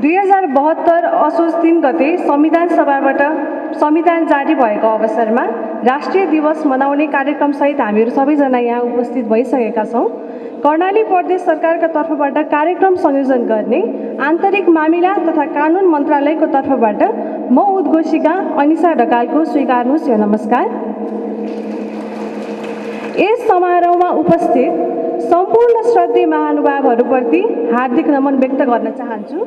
2072 असोज 3 गते संविधान सभाबाट संविधान जारी भएको अवसरमा राष्ट्रिय दिवस मनाउने कार्यक्रमसहित हामीहरू सबैजना यहाँ उपस्थित भइसकेका छौँ। कर्णाली प्रदेश सरकारका तर्फबाट कार्यक्रम संयोजन गर्ने आन्तरिक मामिला तथा कानुन मन्त्रालयको तर्फबाट म उद्घोषिका अनिसा ढकालको स्वीकार्नुहोस् यो नमस्कार। यस समारोहमा उपस्थित सम्पूर्ण श्रद्धेय महानुभावहरूप्रति हार्दिक नमन व्यक्त गर्न चाहन्छु।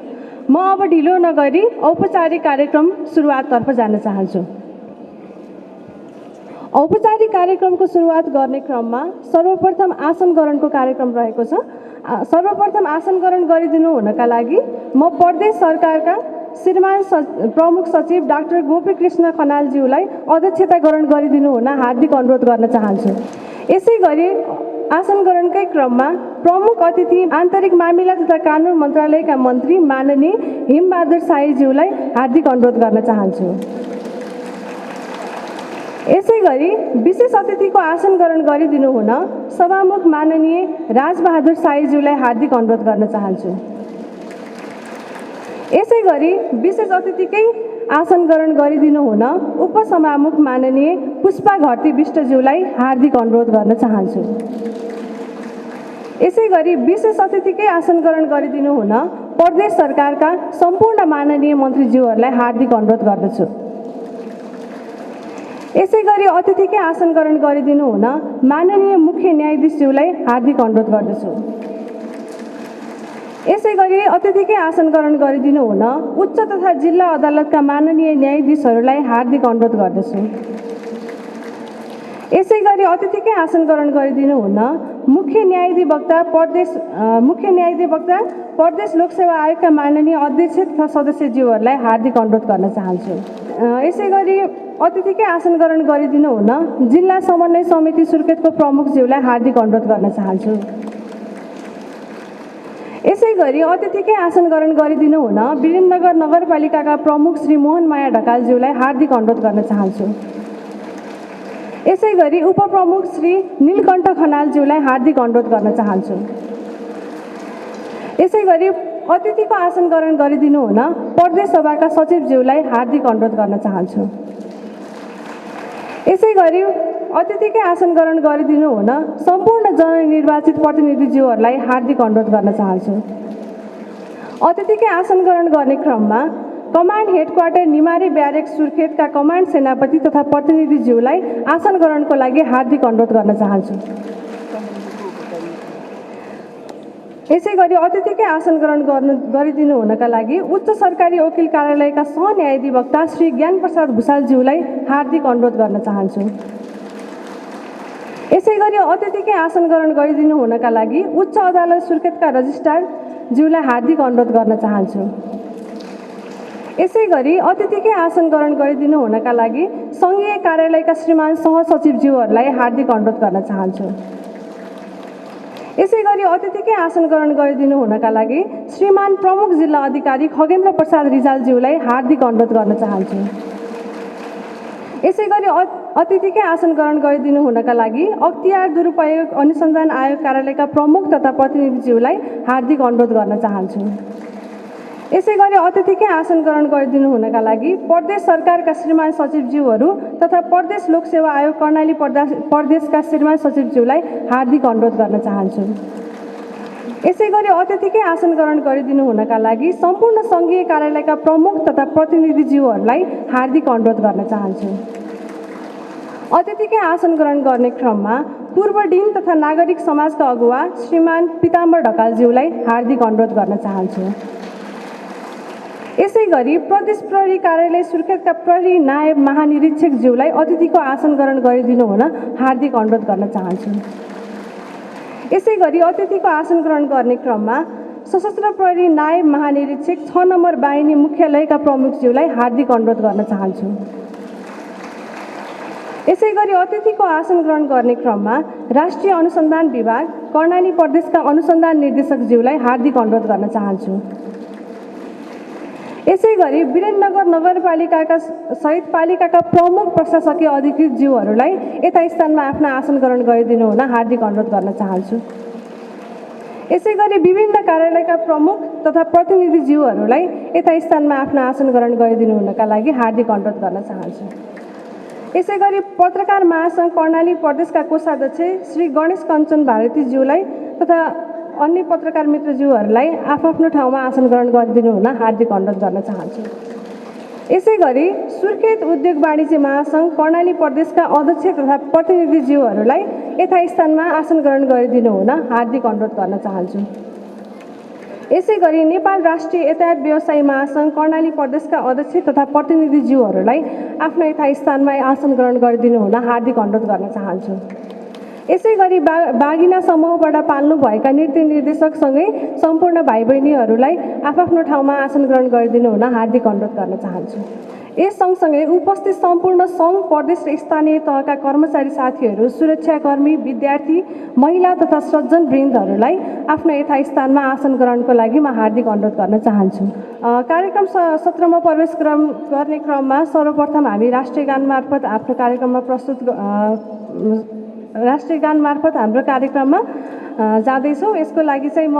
म अब ढिलो नगरी औपचारिक कार्यक्रम सुरुवाततर्फ जान चाहन्छु। औपचारिक कार्यक्रमको सुरुवात गर्ने क्रममा सर्वप्रथम आसन ग्रहणको कार्यक्रम रहेको छ। सर्वप्रथम आसन ग्रहण गरिदिनु हुनका लागि म प्रदेश सरकारका श्रीमान प्रमुख सचिव डाक्टर गोपीकृष्ण खनालज्यूलाई अध्यक्षता ग्रहण गरिदिनु हुन हार्दिक अनुरोध गर्न चाहन्छु। यसै गरी आसन ग्रहणकै क्रममा प्रमुख अतिथि आन्तरिक मामिला तथा कानुन मन्त्रालयका मन्त्री माननीय हिमबहादुर शाहीज्यूलाई हार्दिक अनुरोध गर्न चाहन्छु। यसै गरी विशेष अतिथिको आसन ग्रहण गरिदिनु हुन सभामुख माननीय राजबहादुर शाहीज्यूलाई हार्दिक अनुरोध गर्न चाहन्छु। यसै गरी विशेष अतिथिकै आसन ग्रहण गरिदिनु हुन उपसभामुख माननीय पुष्पा घरती विष्टज्यूलाई हार्दिक अनुरोध गर्न चाहन्छु। यसै गरी विशेष अतिथिकै आसन ग्रहण गरिदिनु हुन प्रदेश सरकारका सम्पूर्ण माननीय मन्त्रीज्यूहरूलाई हार्दिक अनुरोध गर्दछु। यसै गरी अतिथिकै आसन ग्रहण गरिदिनु हुन माननीय मुख्य न्यायाधीशज्यूलाई हार्दिक अनुरोध गर्दछु। यसै गरी अतिथिकै आसन ग्रहण गरिदिनु हुन उच्च तथा जिल्ला अदालतका माननीय न्यायाधीशहरूलाई हार्दिक अनुरोध गर्दछु। यसै गरी अतिथिकै आसन ग्रहण गरिदिनु हुन मुख्य न्यायाधिवक्ता प्रदेश लोकसेवा आयोगका माननीय अध्यक्ष तथा सदस्यज्यूहरूलाई हार्दिक अनुरोध गर्न चाहन्छु। यसै गरी अतिथिकै आसन ग्रहण गरिदिनु हुन जिल्ला समन्वय समिति सुर्खेतको प्रमुखज्यूलाई हार्दिक अनुरोध गर्न चाहन्छु। यसै गरी अतिथिकै आसन ग्रहण गरिदिनु हुन वीरेन्द्रनगर नगरपालिकाका प्रमुख श्री मोहनमाया ढकालज्यूलाई हार्दिक अनुरोध गर्न चाहन्छु। यसै गरी उपप्रमुख श्री नीलकण्ठ खनालज्यूलाई हार्दिक अनुरोध गर्न चाहन्छु। यसै गरी अतिथिको आसन ग्रहण गरिदिनु हुन प्रदेश सभाका सचिवज्यूलाई हार्दिक अनुरोध गर्न चाहन्छु। यसै गरी अतिथिकै आसन ग्रहण गरिदिनु हुन सम्पूर्ण जननिर्वाचित प्रतिनिधिज्यूहरूलाई हार्दिक अनुरोध गर्न चाहन्छु। अतिथिकै आसन ग्रहण गर्ने क्रममा कमान्ड हेडक्वार्टर निमारे ब्यारेक सुर्खेतका कमान्ड सेनापति तथा प्रतिनिधिज्यूलाई आसन ग्रहणको लागि हार्दिक अनुरोध गर्न चाहन्छु। यसै गरी अतिथिकै आसन ग्रहण गरिदिनु हुनका लागि उच्च सरकारी वकिल कार्यालयका सहन्यायाधिवक्ता श्री ज्ञानप्रसाद भुषालज्यूलाई हार्दिक अनुरोध गर्न चाहन्छु। यसै गरी अतिथिकै आसन ग्रहण गरिदिनु हुनका लागि उच्च अदालत सुर्खेतका रजिस्ट्रारज्यूलाई हार्दिक अनुरोध गर्न चाहन्छु। यसै गरी अतिथिकै आसन ग्रहण गरिदिनु हुनका लागि सङ्घीय कार्यालयका श्रीमान सहसचिवज्यूहरूलाई हार्दिक अनुरोध गर्न चाहन्छु। यसै गरी अतिथिकै आसन ग्रहण गरिदिनु हुनका लागि श्रीमान प्रमुख जिल्ला अधिकारी खगेन्द्र प्रसाद रिजालज्यूलाई हार्दिक अनुरोध गर्न चाहन्छु। यसै गरी अतिथिकै आसन ग्रहण गरिदिनु हुनका लागि अख्तियार दुरुपयोग अनुसन्धान आयोग कार्यालयका प्रमुख तथा प्रतिनिधिज्यूलाई हार्दिक अनुरोध गर्न चाहन्छु। यसै गरी अतिथिकै आसन ग्रहण गरिदिनु हुनका लागि प्रदेश सरकारका श्रीमान सचिवज्यूहरू तथा प्रदेश लोकसेवा आयोग कर्णाली प्रदेशका श्रीमान सचिवज्यूलाई हार्दिक अनुरोध गर्न चाहन्छु। यसै गरी अतिथिकै आसन ग्रहण गरिदिनु हुनका लागि सम्पूर्ण सङ्घीय कार्यालयका प्रमुख तथा प्रतिनिधिज्यूहरूलाई हार्दिक अनुरोध गर्न चाहन्छु। अतिथिकै आसन ग्रहण गर्ने क्रममा पूर्व डिन तथा नागरिक समाजका अगुवा श्रीमान पिताम्बर ढकालज्यूलाई हार्दिक अनुरोध गर्न चाहन्छु। यसै गरी प्रदेश प्रहरी कार्यालय सुर्खेतका प्रहरी नायब महानिरीक्षकज्यूलाई अतिथिको आसन ग्रहण गरिदिनु हुन हार्दिक अनुरोध गर्न चाहन्छु। यसै गरी अतिथिको आसन ग्रहण गर्ने क्रममा सशस्त्र प्रहरी नायब महानिरीक्षक 6 नम्बर बाहिनी मुख्यालयका प्रमुखज्यूलाई हार्दिक अनुरोध गर्न चाहन्छु। यसै गरी अतिथिको आसन ग्रहण गर्ने क्रममा राष्ट्रिय अनुसन्धान विभाग कर्णाली प्रदेशका अनुसन्धान निर्देशकज्यूलाई हार्दिक अनुरोध गर्न चाहन्छु। यसै गरी वीरेन्द्रनगर नगरपालिकाका सहित पालिकाका प्रमुख प्रशासकीय अधिकृतज्यूहरूलाई यथास्थानमा आफ्ना आसन ग्रहण गरिदिनु हुन हार्दिक अनुरोध गर्न चाहन्छु। यसै गरी विभिन्न कार्यालयका प्रमुख तथा प्रतिनिधिज्यूहरूलाई यथास्थानमा आफ्नो आसन ग्रहण गरिदिनु हुनका लागि हार्दिक अनुरोध गर्न चाहन्छु। यसै गरी पत्रकार महासङ्घ कर्णाली प्रदेशका कोषाध्यक्ष श्री गणेश कञ्चन भारतीज्यूलाई तथा अन्य पत्रकार मित्रज्यूहरूलाई आफ्नो ठाउँमा आसन ग्रहण गरिदिनु हुन हार्दिक अनुरोध गर्न चाहन्छु। यसै गरी सुर्खेत उद्योग वाणिज्य महासङ्घ कर्णाली प्रदेशका अध्यक्ष तथा प्रतिनिधिज्यूहरूलाई यथास्थानमा आसन ग्रहण गरिदिनु हुन हार्दिक अनुरोध गर्न चाहन्छु। यसै गरी नेपाल राष्ट्रिय यातायात व्यवसायी महासङ्घ कर्णाली प्रदेशका अध्यक्ष तथा प्रतिनिधिज्यूहरूलाई आफ्नो यथास्थानमा आसन ग्रहण गरिदिनु हुन हार्दिक अनुरोध गर्न चाहन्छु। यसै गरी बागिना समूहबाट पाल्नुभएका नृत्य निर्देशकसँगै सम्पूर्ण भाइ बहिनीहरूलाई आफ्नो ठाउँमा आसन ग्रहण गरिदिनु हुन हार्दिक अनुरोध गर्न चाहन्छु। यस सँगसँगै उपस्थित सम्पूर्ण सङ्घ प्रदेश र स्थानीय तहका कर्मचारी साथीहरू, सुरक्षाकर्मी, विद्यार्थी, महिला तथा सज्जन वृन्दहरूलाई आफ्नो यथास्थानमा आसन ग्रहणको लागि म हार्दिक अनुरोध गर्न चाहन्छु। कार्यक्रम सत्रमा प्रवेश गर्ने क्रममा सर्वप्रथम हामी राष्ट्रिय गान मार्फत हाम्रो कार्यक्रममा जाँदैछौँ। यसको लागि चाहिँ म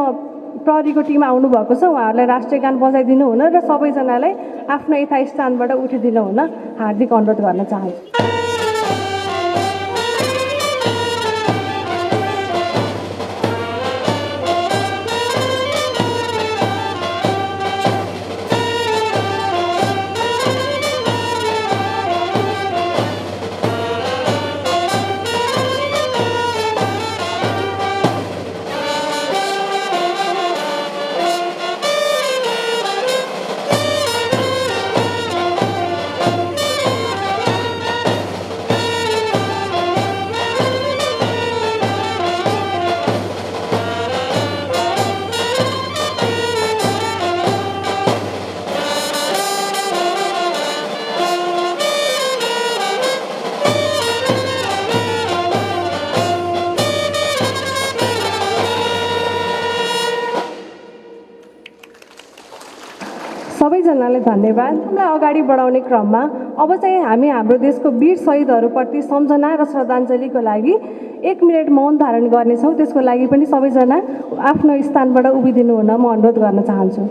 प्रहरीको टिम आउनुभएको छ, उहाँहरूलाई राष्ट्रिय गान बजाइदिनु हुन र सबैजनालाई आफ्नो यथास्थानबाट उठिदिनु हुन हार्दिक अनुरोध गर्न चाहन्छु। सबैजनालाई धन्यवाद। हामीलाई अगाडि बढाउने क्रममा अब चाहिँ हामी हाम्रो देशको वीर शहीदहरूप्रति सम्झना र श्रद्धाञ्जलीको लागि 1 मिनट मौन धारण गर्नेछौँ। त्यसको लागि पनि सबैजना आफ्नो स्थानबाट उभिदिनु हुन म अनुरोध गर्न चाहन्छु।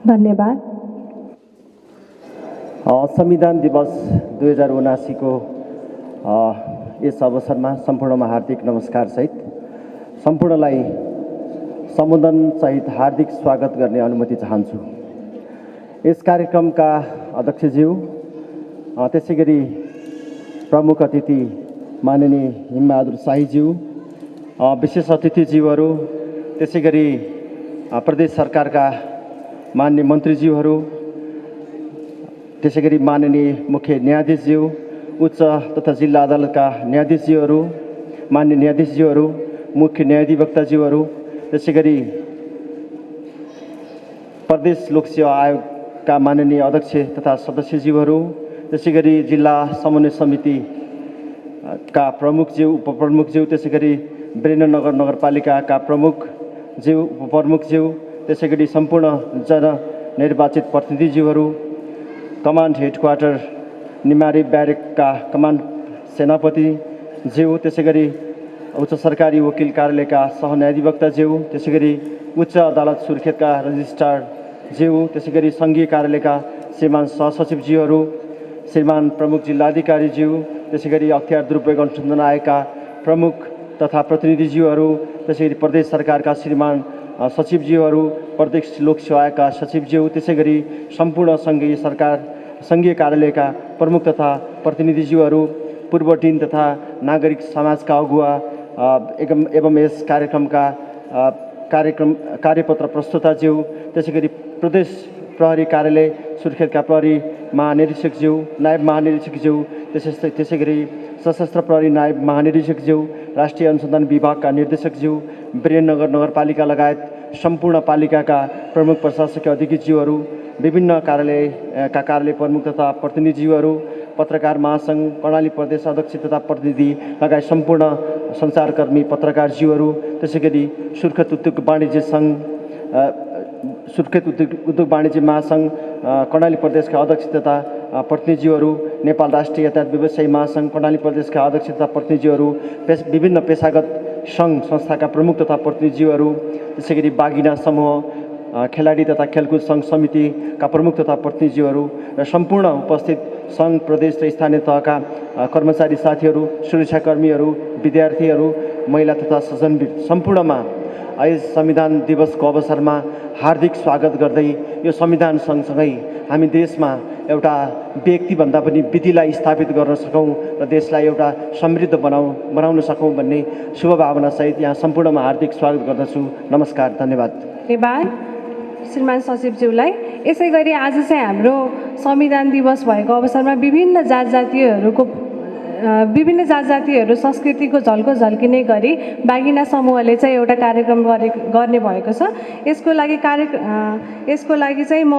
धन्यवाद। संविधान दिवस 2079 को यस अवसरमा सम्पूर्णमा हार्दिक नमस्कार सहित सम्पूर्णलाई सम्बोधन सहित हार्दिक स्वागत गर्ने अनुमति चाहन्छु। यस कार्यक्रमका अध्यक्षज्यू, त्यसैगरी प्रमुख अतिथि माननीय हिमबहादुर शाहीज्यू, विशेष अतिथिज्यूहरू, त्यसैगरी प्रदेश सरकारका माननीय मन्त्रीज्यूहरू, त्यसैगरी माननीय मुख्य न्यायाधीशज्यू, उच्च तथा जिल्ला अदालतका न्यायाधीशज्यूहरू, माननीय न्यायाधीशज्यूहरू, मुख्य न्यायाधिवक्ताज्यूहरू, त्यसैगरी प्रदेश लोकसेवा आयोगका माननीय अध्यक्ष तथा सदस्यज्यूहरू, त्यसैगरी जिल्ला समन्वय समितिका प्रमुखज्यू, उपप्रमुखज्यू, त्यसैगरी वीरेन्द्रनगर नगरपालिकाका प्रमुखज्यू, उपप्रमुखज्यू, त्यसैगरी सम्पूर्ण जननिर्वाचित प्रतिनिधिज्यूहरू, कमान्ड हेडक्वार्टर निमारी ब्यारेकका कमान्ड सेनापतिज्यू, त्यसैगरी उच्च सरकारी वकिल कार्यालयका सहन्यायाधिवक्ताज्यू, त्यसैगरी उच्च अदालत सुर्खेतका रजिस्ट्रारज्यू, त्यसैगरी सङ्घीय कार्यालयका श्रीमान सहसचिवज्यूहरू, श्रीमान प्रमुख जिल्लाधिकारीज्यू, त्यसैगरी अख्तियार दुरुपयोग अनुसन्धान आयोगका प्रमुख तथा प्रतिनिधिज्यूहरू, त्यसैगरी प्रदेश सरकारका श्रीमान सचिवज्यूहरू, प्रदेश लोकसेवा आयोगका सचिवज्यू, त्यसैगरी सम्पूर्ण सङ्घीय कार्यालयका प्रमुख तथा प्रतिनिधिज्यूहरू, पूर्व टिम तथा नागरिक समाजका अगुवा एवं यस कार्यक्रमका कार्यपत्र प्रस्तुताज्यू, त्यसैगरी प्रदेश प्रहरी कार्यालय सुर्खेतका प्रहरी महानिरीक्षकज्यू, नायब महानिरीक्षकज्यू, त्यसैगरी सशस्त्र प्रहरी नायब महानिरीक्षकज्यू, राष्ट्रिय अनुसन्धान विभागका निर्देशकज्यू, वीरेन्द्रनगर नगरपालिका लगायत सम्पूर्ण पालिकाका प्रमुख प्रशासकीय अधिकृतज्यूहरू, विभिन्न कार्यालयका कार्यालय प्रमुख तथा प्रतिनिधिज्यूहरू, पत्रकार महासङ्घ कर्णाली प्रदेश अध्यक्ष तथा प्रतिनिधि लगायत सम्पूर्ण सञ्चारकर्मी पत्रकारज्यूहरू, त्यसै गरी सुर्खेत उद्योग वाणिज्य सङ्घ, सुर्खेत उद्योग वाणिज्य महासङ्घ कर्णाली प्रदेशका अध्यक्ष तथा प्रतिनिधिज्यूहरू, नेपाल राष्ट्रिय यातायात व्यवसायी महासङ्घ कर्णाली प्रदेशका अध्यक्ष तथा प्रतिनिधिज्यूहरू, विभिन्न पेसागत सङ्घ संस्थाका प्रमुख तथा प्रतिनिधिज्यूहरू, त्यसै गरी बागिना समूह, खेलाडी तथा खेलकुद सङ्घ समितिका प्रमुख तथा प्रतिनिधिज्यूहरू र सम्पूर्ण उपस्थित सङ्घ, प्रदेश र स्थानीय तहका कर्मचारी साथीहरू, सुरक्षाकर्मीहरू, विद्यार्थीहरू, महिला तथा सज्जनवीर सम्पूर्णमा आज संविधान दिवसको अवसरमा हार्दिक स्वागत गर्दै यो संविधान सँगसँगै हामी देशमा एउटा व्यक्तिभन्दा पनि विधिलाई स्थापित गर्न सकौँ र देशलाई एउटा समृद्ध बनाउन सकौँ भन्ने शुभभावनासहित यहाँ सम्पूर्णमा हार्दिक स्वागत गर्दछु। नमस्कार, धन्यवाद। धन्यवाद श्रीमान सचिवज्यूलाई। यसै गरी आज चाहिँ हाम्रो संविधान दिवस भएको अवसरमा विभिन्न जात-जातिहरू संस्कृतिको झल्को झल्किने गरी बागिना समूहले चाहिँ एउटा कार्यक्रम गर्ने भएको छ। यसको लागि चाहिँ म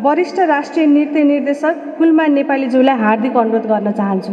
वरिष्ठ राष्ट्रिय नृत्य निर्देशक कुलमान नेपालीज्यूलाई हार्दिक अनुरोध गर्न चाहन्छु।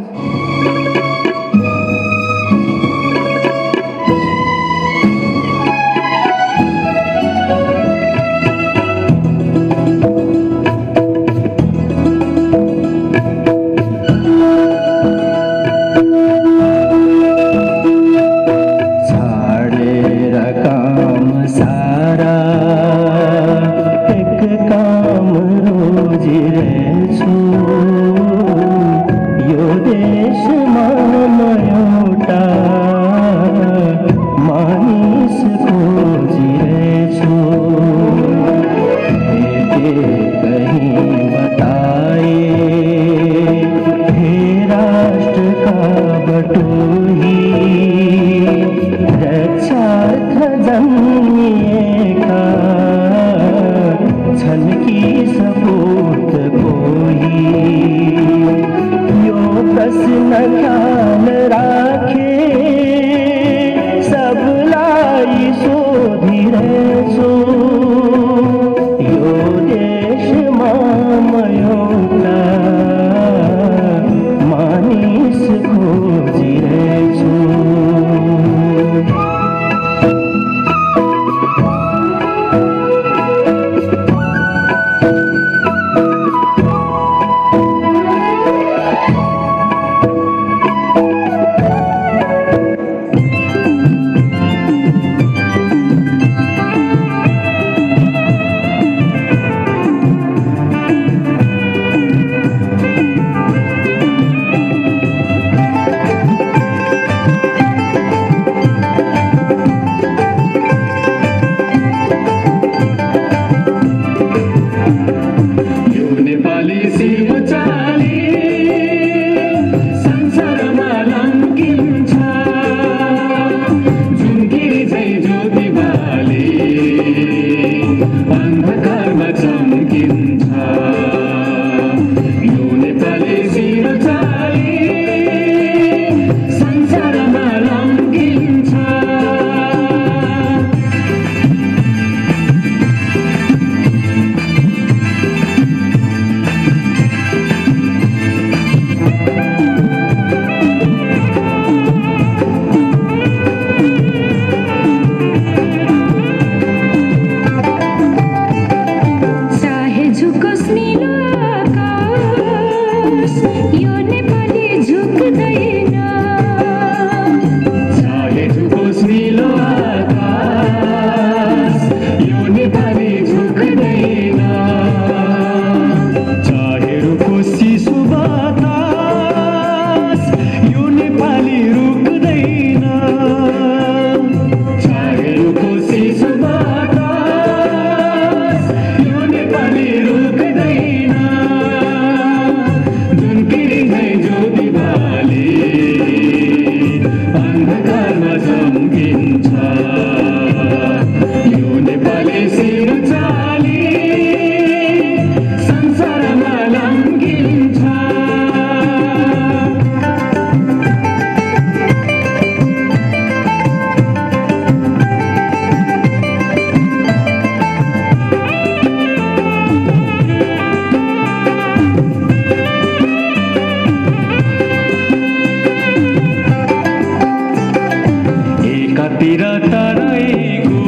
एकातिर तराईको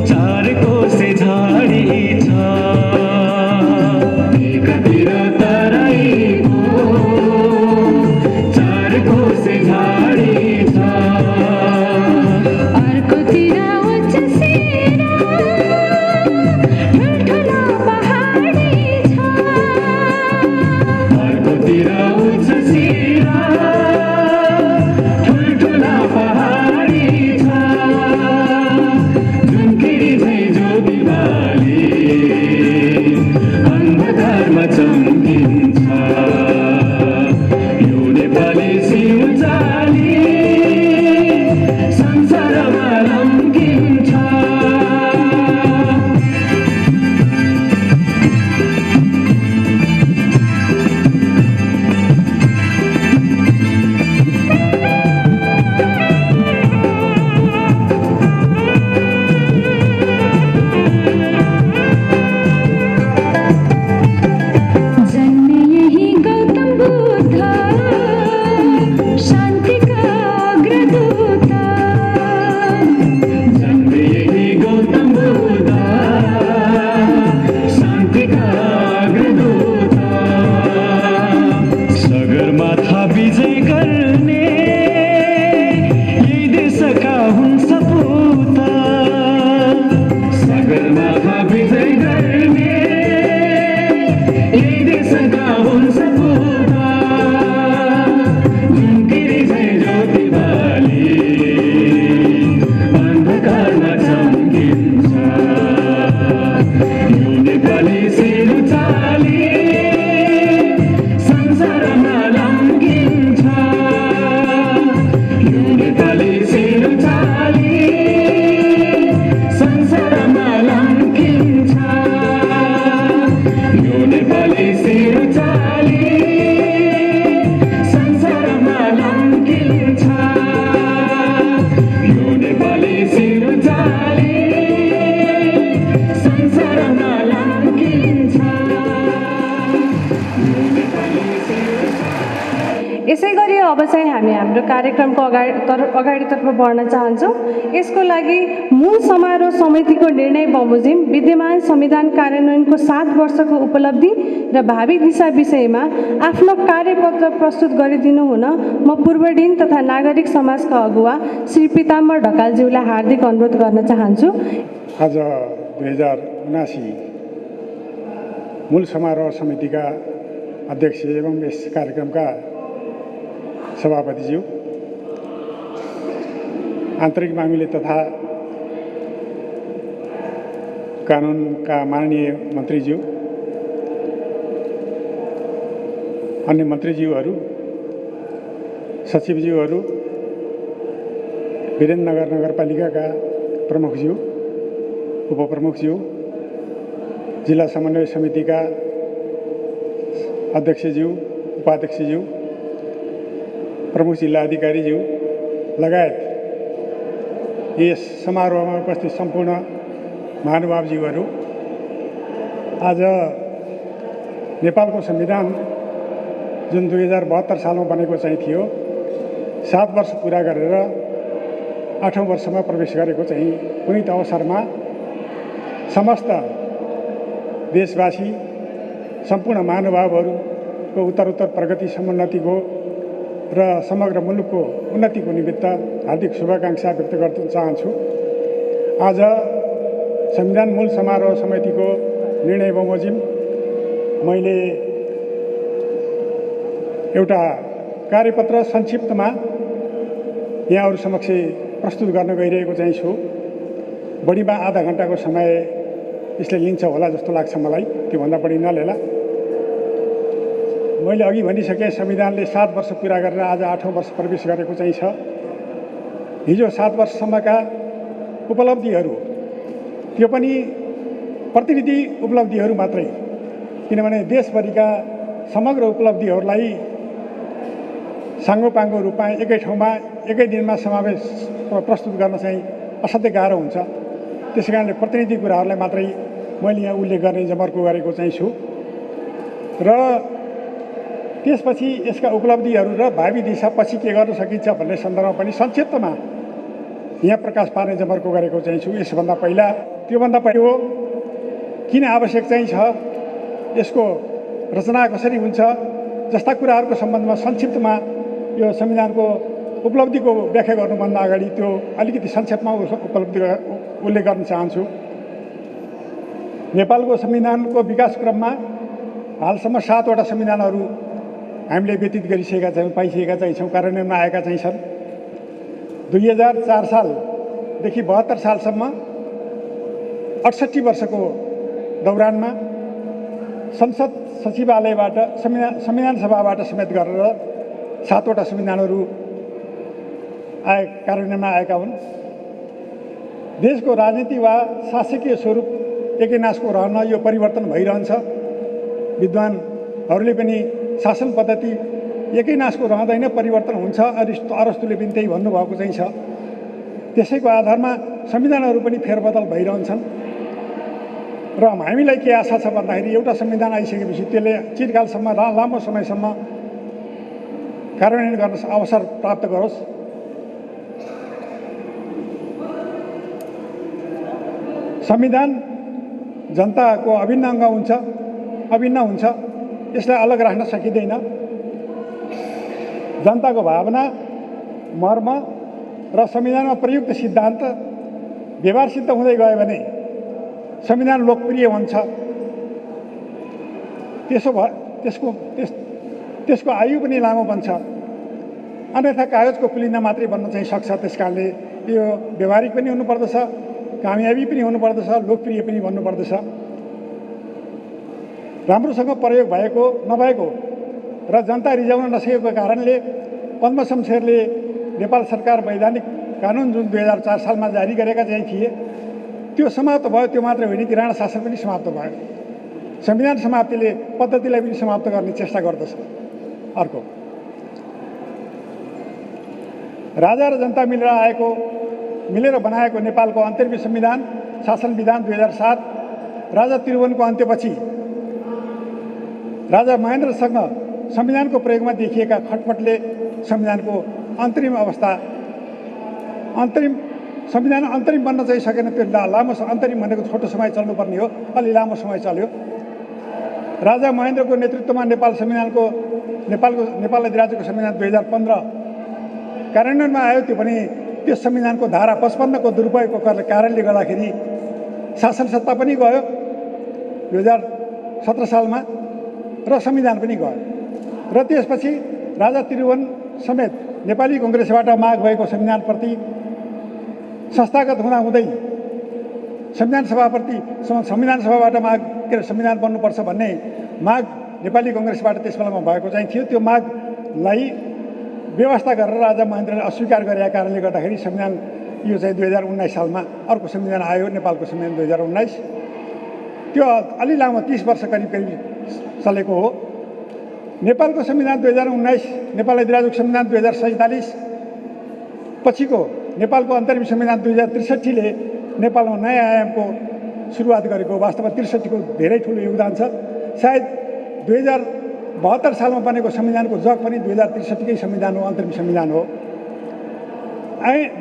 चार कोसे झाडी छ एकातिर तराईको चार कोसे झाडी छ अर्कोतिर उच्चसिर ठुल्ठुलो पहाडी छ अर्कोतिर उच्च शिरा ठुल्ठुला पहाडी छ झुन्किरी झै ज्योतिबाले अन्धकारमा चम्किन्छ यो नेपाली सिउँचाली संसारमा लम्किन्छ जन्मे यही गौतम बुद्ध शान्तिका अग्रदूत जन्मे यही गौतम बुद्ध शान्तिका अग्रदूत सगरमाथा विजय गर्ने यही देशका हुन् सपूत सगरमाथा विजय गर्ने यही देशका हुन् सपूत झुन्किरी झै ज्योतिबाले अन्धकारमा चम्किन्छ यो नेपाली सिउँचाली संसारमा लम्किन्छ यो नेपाली सिउँचाली संसारमा लम्किन्छ यो नेपाली सिउँचाली संसारमा लम्किन्छ यो नेपाली सिउँचाली संसारमा लम्किन्छ यो नेपाली सिउँचाली। यसै गरी अब चाहिँ हामी हाम्रो कार्यक्रमको अगाडितर्फ बढ्न चाहन्छौँ। यसको लागि मूल समारोह समितिको निर्णय बमोजिम विद्यमान संविधान कार्यान्वयनको 7 वर्षको उपलब्धि र भावी दिशा विषयमा आफ्नो कार्यपत्र प्रस्तुत गरिदिनु हुन म पूर्वदिन तथा नागरिक समाजका अगुवा श्री पिताम्बर ढकालज्यूलाई हार्दिक अनुरोध गर्न चाहन्छु। आज 2079 मूल समारोह समितिका अध्यक्ष एवं यस कार्यक्रमका सभापतिज्यू, आन्तरिक मामिला तथा कानुनका माननीय मन्त्रीज्यू, अन्य मन्त्रीज्यूहरू, सचिवज्यूहरू, वीरेन्द्रनगर नगरपालिकाका प्रमुखज्यू, उपप्रमुखज्यू, जिल्ला समन्वय समितिका अध्यक्षज्यू, उपाध्यक्षज्यू, प्रमुख जिल्ला अधिकारीज्यू लगायत यस समारोहमा उपस्थित सम्पूर्ण महानुभावज्यूहरू, आज नेपालको संविधान जुन 2072 सालमा बनेको चाहिँ थियो 7 वर्ष पुरा गरेर 8औं वर्षमा प्रवेश गरेको चाहिँ पुनित अवसरमा समस्त देशवासी सम्पूर्ण महानुभावहरूको उत्तरोत्तर प्रगति समुन्नतिको र समग्र मुलुकको उन्नतिको निमित्त हार्दिक शुभकांक्षा व्यक्त गर्न चाहन्छु। आज संविधान मूल समारोह समितिको निर्णय बमोजिम मैले एउटा कार्यपत्र संक्षिप्तमा यहाँहरू समक्ष प्रस्तुत गर्न गइरहेको चाहिँ छु। बढीमा आधा घण्टाको समय यसले लिन्छ होला जस्तो लाग्छ मलाई, त्योभन्दा बढी नलेला। मैले अघि भनिसकेँ, संविधानले 7 वर्ष पुरा गरेर आज 8औं वर्ष प्रवेश गरेको चाहिँ छ। हिजो 7 वर्षसम्मका उपलब्धिहरू त्यो पनि प्रतिनिधि उपलब्धिहरू मात्रै, किनभने देशभरिका समग्र उपलब्धिहरूलाई साङ्गोपाङ्गो रूपमा एकै ठाउँमा एकै दिनमा समावेश प्रस्तुत गर्न चाहिँ असाध्यै गाह्रो हुन्छ। त्यसै कारणले प्रतिनिधि कुराहरूलाई मात्रै मैले यहाँ उल्लेख गर्ने जमर्को गरेको चाहिँ छु। र त्यसपछि यसका उपलब्धिहरू र भावी दिशा पछि के गर्न सकिन्छ भन्ने सन्दर्भमा पनि संक्षिप्तमा यहाँ प्रकाश पार्ने जमर्को गरेको चाहिँ छु। यसभन्दा पहिला त्योभन्दा पहिलो किन आवश्यक चाहिँ छ, यसको रचना कसरी हुन्छ जस्ता कुराहरूको सम्बन्धमा संक्षिप्तमा यो संविधानको उपलब्धिको व्याख्या गर्नुभन्दा अगाडि त्यो अलिकति संक्षेपमा उपलब्धि उल्लेख गर्न चाहन्छु। नेपालको संविधानको विकास क्रममा हालसम्म 7वटा संविधानहरू हामीले व्यतीत गरिसकेका छौँ, पाइसकेका चाहिँ छौँ, कार्यान्वयनमा आएका चाहिँ छन्। 2004 सालदेखि 72 सालसम्म 68 वर्षको दौरानमा संसद सचिवालयबाट संविधान सभाबाट समेत गरेर 7वटा संविधानहरू कार्यान्वयनमा आएका हुन्। देशको राजनीति वा शासकीय स्वरूप एकैनासको रहन यो परिवर्तन भइरहन्छ। विद्वानहरूले पनि शासन पद्धति एकैनासको रहँदैन, परिवर्तन हुन्छ। अरस्तुले पनि त्यही भन्नुभएको चाहिँ छ। त्यसैको आधारमा संविधानहरू पनि फेरबदल भइरहन्छन् र हामीलाई के आशा छ भन्दाखेरि एउटा संविधान आइसकेपछि त्यसले चिरकालसम्म लामो समयसम्म कार्यान्वयन गर्न अवसर प्राप्त गरोस्। संविधान जनताको अभिन्न अङ्ग हुन्छ, अभिन्न हुन्छ, यसलाई अलग राख्न सकिँदैन। जनताको भावना, मर्म र संविधानमा प्रयुक्त सिद्धान्त व्यवहारसिद्ध हुँदै गयो भने संविधान लोकप्रिय हुन्छ। त्यसको आयु पनि लामो बन्छ। अन्यथा कागजको पुलिना मात्रै बन्न चाहिँ सक्छ। त्यस कारणले यो व्यवहारिक पनि हुनुपर्दछ, कामयाबी पनि हुनुपर्दछ, लोकप्रिय पनि भन्नुपर्दछ। राम्रोसँग प्रयोग भएको नभएको र जनता रिझाउन नसकेको कारणले पद्म शमशेरले नेपाल सरकार वैधानिक कानुन जुन 2004 सालमा जारी गरेका चाहिँ थिए त्यो समाप्त भयो। त्यो मात्र होइन कि राणा शासन पनि समाप्त भयो। संविधान समाप्तिले पद्धतिलाई पनि समाप्त गर्ने चेष्टा गर्दछ। अर्को, राजा र जनता मिलेर बनाएको नेपालको अन्तरिम संविधान शासन विधान 2007 राजा त्रिभुवनको अन्त्यपछि राजा महेन्द्रसँग संविधानको प्रयोगमा देखिएका खटपटले संविधानको संविधान अन्तरिम बन्न चाहिँ सकेन। त्यो लामो अन्तरिम भनेको छोटो समय चल्नुपर्ने हो, अलि लामो समय चल्यो। राजा महेन्द्रको नेतृत्वमा नेपाल अधिराज्यको संविधान 2015 कार्यान्वयनमा आयो। त्यो पनि त्यो संविधानको धारा 55 को दुरुपयोगको कारणले गर्दाखेरि शासन सत्ता पनि गयो 2017 सालमा र संविधान पनि गयो। र त्यसपछि राजा त्रिभुवन समेत नेपाली कङ्ग्रेसबाट माग भएको संविधानप्रति संस्थागत हुँदाहुँदै संविधान सभाबाट माग संविधान बन्नुपर्छ भन्ने माग नेपाली कङ्ग्रेसबाट त्यस बेलामा भएको चाहिँ थियो। त्यो मागलाई व्यवस्था गरेर राजा महेन्द्रले अस्वीकार गरेका कारणले गर्दाखेरि संविधान यो चाहिँ 2019 सालमा अर्को संविधान आयो, नेपालको संविधान 2019। त्यो अलि लामो 30 वर्ष करिब चलेको हो। नेपालको संविधान 2019, नेपाल अधिराज्यको संविधान 2047 पछिको नेपालको अन्तरिम संविधान 2063ले नेपालमा नयाँ आयामको सुरुवात गरेको। वास्तवमा 63 को धेरै ठुलो योगदान छ। सायद 2072 सालमा बनेको संविधानको जग पनि 2063 कै संविधान हो, अन्तरिम संविधान हो।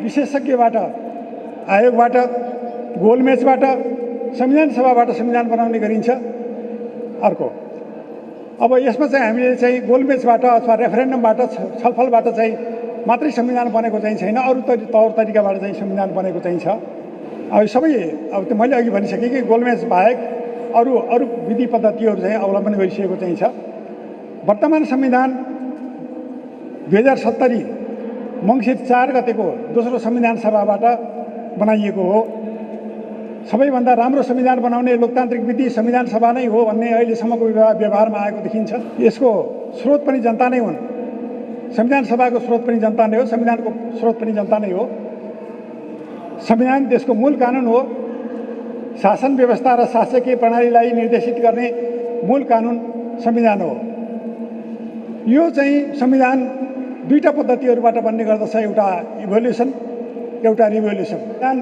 विशेषज्ञबाट, आयोगबाट, गोलमेचबाट, संविधान सभाबाट संविधान बनाउने गरिन्छ। अर्को, अब यसमा चाहिँ हामीले चाहिँ गोलमेचबाट अथवा रेफरेन्डमबाट छलफलबाट चाहिँ मात्रै संविधान बनेको चाहिँ छैन, अरू तौर तरिकाबाट चाहिँ संविधान बनेको चाहिँ छ। अब सबै अब मैले अघि भनिसकेँ कि गोलमेच बाहेक अरू विधि पद्धतिहरू चाहिँ अवलम्बन गरिसकेको चाहिँ छ। वर्तमान संविधान 2070 मङ्सिर 4 गतेको दोस्रो संविधान सभाबाट बनाइएको हो। सबैभन्दा राम्रो संविधान बनाउने लोकतान्त्रिक विधि संविधान सभा नै हो भन्ने अहिलेसम्मको व्यवहारमा आएको देखिन्छ। यसको स्रोत पनि जनता नै हुन्। संविधान सभाको स्रोत पनि जनता नै हो, संविधानको स्रोत पनि जनता नै हो। संविधान देशको मूल कानुन हो। शासन व्यवस्था र शासकीय प्रणालीलाई निर्देशित गर्ने मूल कानुन संविधान हो। यो चाहिँ संविधान दुईटा पद्धतिहरूबाट बन्ने गर्दछ, एउटा इभोल्युसन, एउटा रिभोल्युसन। संविधान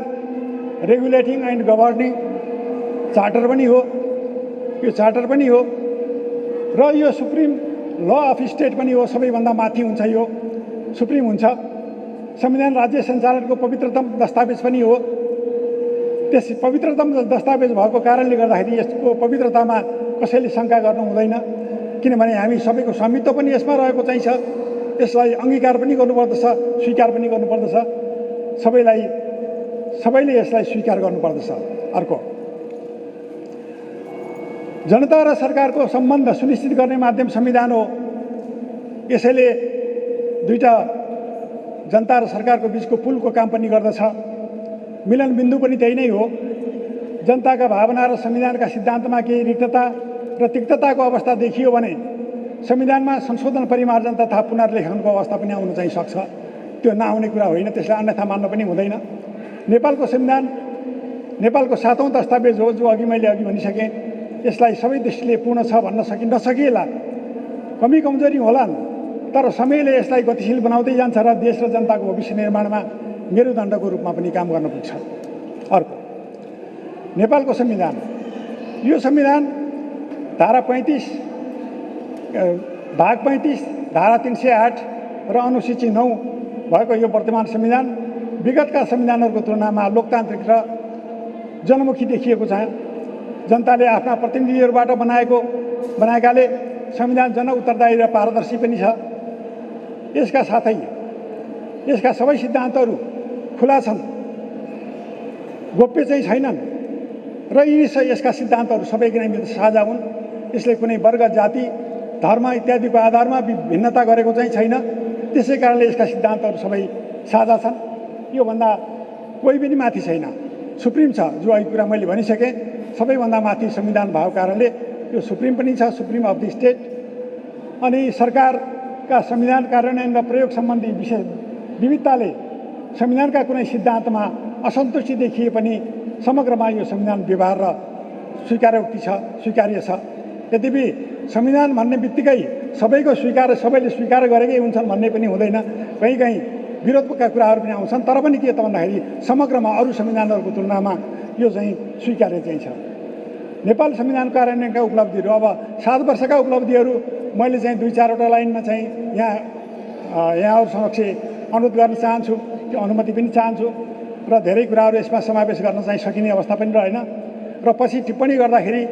रेगुलेटिङ एन्ड गभर्निङ चार्टर पनि हो, यो चार्टर पनि हो र यो सुप्रिम ल अफ स्टेट पनि हो, सबैभन्दा माथि हुन्छ, यो सुप्रिम हुन्छ। संविधान राज्य सञ्चालनको पवित्रतम दस्तावेज पनि हो। त्यस पवित्रतम दस्तावेज भएको कारणले गर्दाखेरि यसको पवित्रतामा कसैले शङ्का गर्नु हुँदैन, किनभने हामी सबैको स्वामित्व पनि यसमा रहेको चाहिँ छ। यसलाई अङ्गीकार पनि गर्नुपर्दछ, स्वीकार पनि गर्नुपर्दछ। सबैले यसलाई स्वीकार गर्नुपर्दछ। अर्को, जनता र सरकारको सम्बन्ध सुनिश्चित गर्ने माध्यम संविधान हो। यसैले दुईटा जनता र सरकारको बिचको पुलको काम पनि गर्दछ। मिलन बिन्दु पनि त्यही नै हो। जनताका भावना र संविधानका सिद्धान्तमा केही रिक्तता र तिक्तताको अवस्था देखियो भने संविधानमा संशोधन, परिमार्जन तथा पुनर्लेखनको अवस्था पनि आउन चाहिँ सक्छ। त्यो नआउने कुरा होइन, त्यसलाई अन्यथा मान्न पनि हुँदैन। नेपालको संविधान नेपालको 7औं दस्तावेज हो, जो मैले अघि भनिसकेँ। यसलाई सबै दृष्टिले पूर्ण छ भन्न नसकिएला, कमी कमजोरी होलान्, तर समयले यसलाई गतिशील बनाउँदै जान्छ र देश र जनताको भविष्य निर्माणमा मेरुदण्डको रूपमा पनि काम गर्न पुग्छ। अर्को, नेपालको संविधान। यो संविधान धारा 35, भाग 35, धारा 308 र अनुसूची 9 भएको यो वर्तमान संविधान विगतका संविधानहरूको तुलनामा लोकतान्त्रिक र जनमुखी देखिएको छ। जनताले आफ्ना प्रतिनिधिहरूबाट बनाएकाले संविधान जनउत्तरदायी र पारदर्शी पनि छ। यसका साथै यसका सबै सिद्धान्तहरू खुला छन्, गोप्य चाहिँ छैनन् र यसका सिद्धान्तहरू सबैको निम्ति साझा हुन्। यसले कुनै वर्ग, जाति, धर्म इत्यादिको आधारमा भिन्नता गरेको चाहिँ छैन। त्यसै कारणले यसका सिद्धान्तहरू सबै साझा छन्। योभन्दा कोही पनि माथि छैन, सुप्रिम छ, जो अघि कुरा मैले भनिसकेँ। सबैभन्दा माथि संविधान भएको कारणले यो सुप्रिम पनि छ, सुप्रिम अफ द स्टेट। अनि सरकारका संविधान कार्यान्वयन र प्रयोग सम्बन्धी विविधताले संविधानका कुनै सिद्धान्तमा असन्तुष्टि देखिए पनि समग्रमा यो संविधान व्यवहार र स्वीकार्य छ। यद्यपि संविधान भन्ने बित्तिकै सबैले स्वीकार गरेकै हुन्छन् भन्ने पनि हुँदैन। कहीँ विरोधका कुराहरू पनि आउँछन्, तर पनि के त भन्दाखेरि समग्रमा अरू संविधानहरूको तुलनामा यो चाहिँ स्वीकार्य चाहिँ छ। नेपाल संविधान कार्यान्वयनका उपलब्धिहरू, अब 7 वर्षका उपलब्धिहरू मैले चाहिँ 2-4वटा लाइनमा चाहिँ यहाँहरू समक्ष अनुरोध गर्न चाहन्छु, त्यो अनुमति पनि चाहन्छु। र धेरै कुराहरू यसमा समावेश गर्न चाहिँ सकिने अवस्था पनि रहेन र पछि टिप्पणी गर्दाखेरि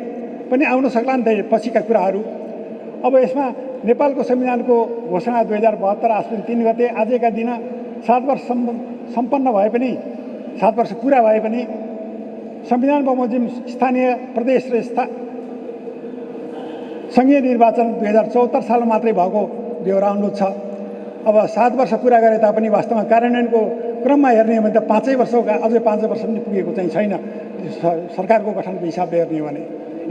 पनि आउन सक्लान् धेरै पछिका कुराहरू। अब यसमा नेपालको संविधानको घोषणा 2072 आश्विन 3 गते आजका दिन 7 वर्ष सम्पन्न भए पनि, 7 वर्ष पुरा भए पनि संविधान बमोजिम स्थानीय, प्रदेश र सङ्घीय निर्वाचन 2074 सालमा मात्रै भएको ब्यौरा अनुरोध छ। अब 7 वर्ष पुरा गरे तापनि वास्तवमा कार्यान्वयनको क्रममा हेर्ने हो भने त 5 वर्षका अझै 5 वर्ष पनि पुगेको चाहिँ छैन। सरकारको गठनको हिसाबले हेर्ने हो भने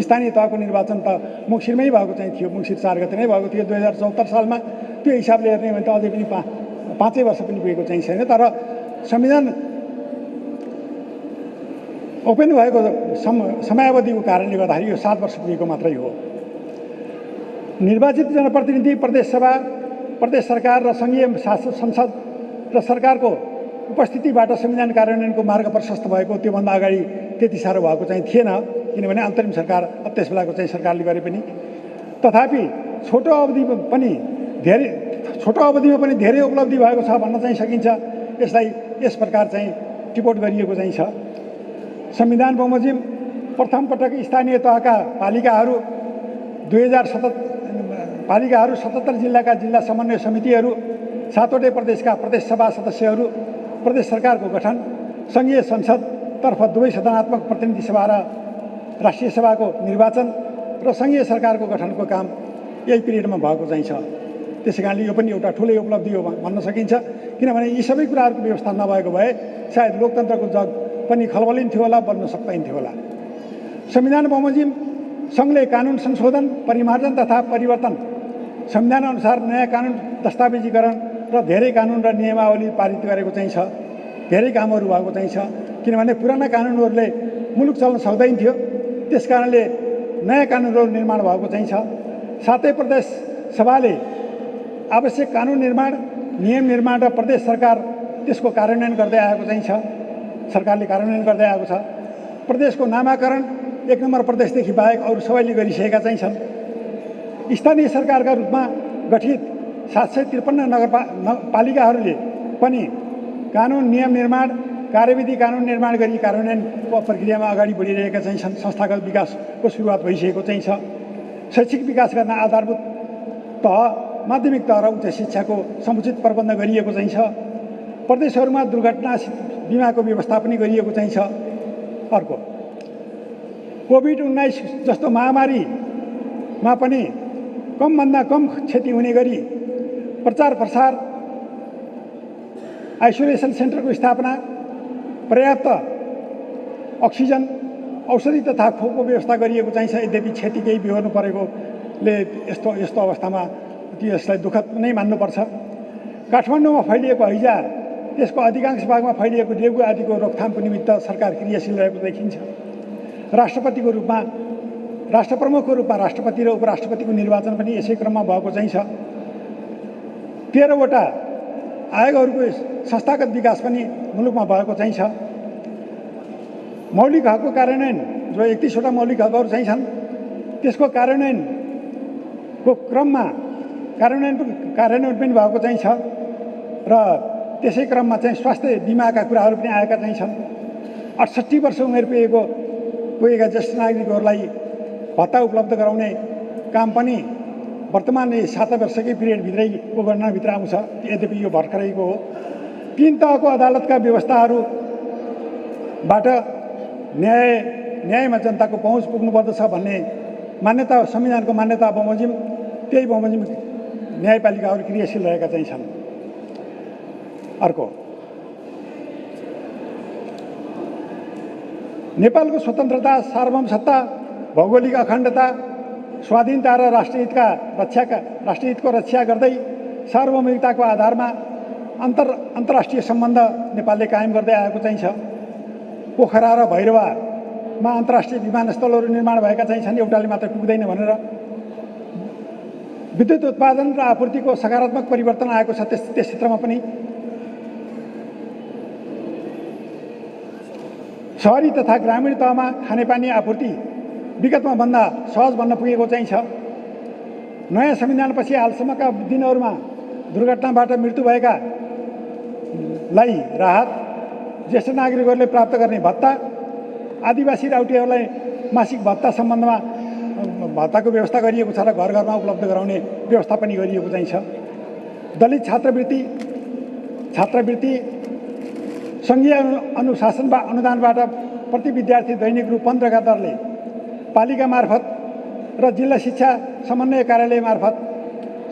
स्थानीय तहको निर्वाचन त मुङ्सिरमै भएको चाहिँ थियो, मुङ्सिर 4 गते नै भएको थियो 2074 सालमा। त्यो हिसाबले हेर्ने हो भने त अझै पनि 5 वर्ष पनि पुगेको चाहिँ छैन। तर संविधान ओपन भएको समयावधिको कारणले गर्दाखेरि यो 7 वर्ष पुगेको मात्रै हो। निर्वाचित जनप्रतिनिधि, प्रदेश सभा, प्रदेश सरकार र सङ्घीय संसद र सरकारको उपस्थितिबाट संविधान कार्यान्वयनको मार्ग प्रशस्त भएको त्योभन्दा अगाडि त्यति साह्रो भएको चाहिँ थिएन, किनभने अन्तरिम सरकार त्यस बेलाको चाहिँ सरकारले गरे पनि। तथापि छोटो अवधिमा पनि धेरै उपलब्धि भएको छ भन्न चाहिँ सकिन्छ। यसलाई यस प्रकार चाहिँ टिपोट गरिएको चाहिँ छ। संविधान बमोजिम प्रथम पटक स्थानीय तहका पालिकाहरू 77 जिल्लाका जिल्ला समन्वय समितिहरू, 7वटै प्रदेशका प्रदेश सभा सदस्यहरू, प्रदेश सरकारको गठन, सङ्घीय संसदतर्फ 2 सदनात्मक प्रतिनिधि सभा र राष्ट्रिय सभाको निर्वाचन र सङ्घीय सरकारको गठनको काम यही पिरियडमा भएको चाहिँ छ। त्यसै कारणले यो पनि एउटा ठुलै उपलब्धि हो भन्न सकिन्छ, किनभने यी सबै कुराहरूको व्यवस्था नभएको भए सायद लोकतन्त्रको जग पनि खलबलिन्थ्यो होला, बन्न सक्दैनथ्यो होला। संविधान बमोजिम सङ्घले कानुन संशोधन, परिमार्जन तथा परिवर्तन, संविधान अनुसार नयाँ कानुन दस्तावेजीकरण र धेरै कानुन र नियमावली पारित गरेको चाहिँ छ। धेरै कामहरू भएको चाहिँ छ, किनभने पुराना कानुनहरूले मुलुक चल्न सक्दैन थियो। त्यस कारणले नयाँ कानुनहरू निर्माण भएको चाहिँ छ। साथै प्रदेश सभाले आवश्यक कानुन निर्माण, नियम निर्माण र प्रदेश सरकार त्यसको कार्यान्वयन गर्दै आएको चाहिँ छ। सरकारले कार्यान्वयन गर्दै आएको छ। प्रदेशको नामाकरण 1 नम्बर प्रदेशदेखि बाहेक अरू सबैले गरिसकेका चाहिँ छन्। स्थानीय सरकारका रूपमा गठित 753 पालिकाहरूले पनि कानुन नियम निर्माण कार्यविधि कानुन निर्माण गरी कार्यान्वयनको प्रक्रियामा अगाडि बढिरहेका चाहिँ छन्। संस्थागत विकासको सुरुवात भइसकेको चाहिँ छ। शैक्षिक विकास गर्न आधारभूत तह माध्यमिक तह र उच्च शिक्षाको समुचित प्रबन्ध गरिएको चाहिँ छ। प्रदेशहरूमा दुर्घटना बिमाको व्यवस्था पनि गरिएको चाहिँ छ। अर्को कोभिड-19 जस्तो महामारीमा पनि कमभन्दा कम क्षति हुने गरी प्रचार प्रसार आइसोलेसन सेन्टरको स्थापना पर्याप्त अक्सिजन औषधि तथा खोपको व्यवस्था गरिएको चाहिँ छ। यद्यपि क्षति केही बिहोर्नु परेकोले यस्तो अवस्थामा यसलाई दुःखद नै मान्नुपर्छ। काठमाडौँमा फैलिएको हैजा त्यसको अधिकांश भागमा फैलिएको डेङ्गु आदिको रोकथामको निमित्त सरकार क्रियाशील रहेको देखिन्छ। राष्ट्रप्रमुखको रूपमा राष्ट्रपति र उपराष्ट्रपतिको निर्वाचन पनि यसै क्रममा भएको चाहिँ छ। 13 वटा आयोगहरूको संस्थागत विकास पनि मुलुकमा भएको चाहिँ छ। मौलिक हकको कार्यान्वयन जो 31 वटा मौलिक हकहरू चाहिँ छन् त्यसको कार्यान्वयनको क्रममा कार्यान्वयन पनि भएको चाहिँ छ र त्यसै क्रममा चाहिँ स्वास्थ्य बिमाका कुराहरू पनि आएका चाहिँ छन्। 68 वर्ष उमेर पुगेका ज्येष्ठ नागरिकहरूलाई भत्ता उपलब्ध गराउने काम पनि वर्तमान 7 वर्षकै पिरियडभित्रैको गणनाभित्र आउँछ। यद्यपि यो भर्खरैको हो। 3 तहको अदालतका व्यवस्थाहरूबाट न्यायमा जनताको पहुँच पुग्नुपर्दछ भन्ने मान्यता संविधानको मान्यता बमोजिम त्यही बमोजिम न्यायपालिकाहरू क्रियाशील रहेका चाहिँ छन्। अर्को नेपालको स्वतन्त्रता सार्वभौमसत्ता भौगोलिक अखण्डता स्वाधीनता र राष्ट्रियहितको रक्षा गर्दै सार्वभौमिकताको आधारमा अन्तर्राष्ट्रिय सम्बन्ध नेपालले कायम गर्दै आएको चाहिँ छ। पोखरा र भैरवामा अन्तर्राष्ट्रिय विमानस्थलहरू निर्माण भएका चाहिँ छन्। एउटाले मात्र पुग्दैन भनेर विद्युत उत्पादन र आपूर्तिको सकारात्मक परिवर्तन आएको छ। त्यस क्षेत्रमा पनि शहरी तथा ग्रामीण तहमा खानेपानी आपूर्ति विगतमा भन्दा सहज बन्न पुगेको चाहिँ छ। नयाँ संविधानपछि हालसम्मका दिनहरूमा दुर्घटनाबाट मृत्यु भएकालाई राहत, ज्येष्ठ नागरिकहरूले प्राप्त गर्ने भत्ता, आदिवासी राउटीहरूलाई मासिक भत्ता सम्बन्धमा भत्ताको व्यवस्था गरिएको छ र घर घरमा उपलब्ध गराउने व्यवस्था पनि गरिएको चाहिँ छ। दलित छात्रवृत्ति सङ्घीय अनुदानबाट प्रति विद्यार्थी दैनिक रु 15 दरले पालिका मार्फत र जिल्ला शिक्षा समन्वय कार्यालय मार्फत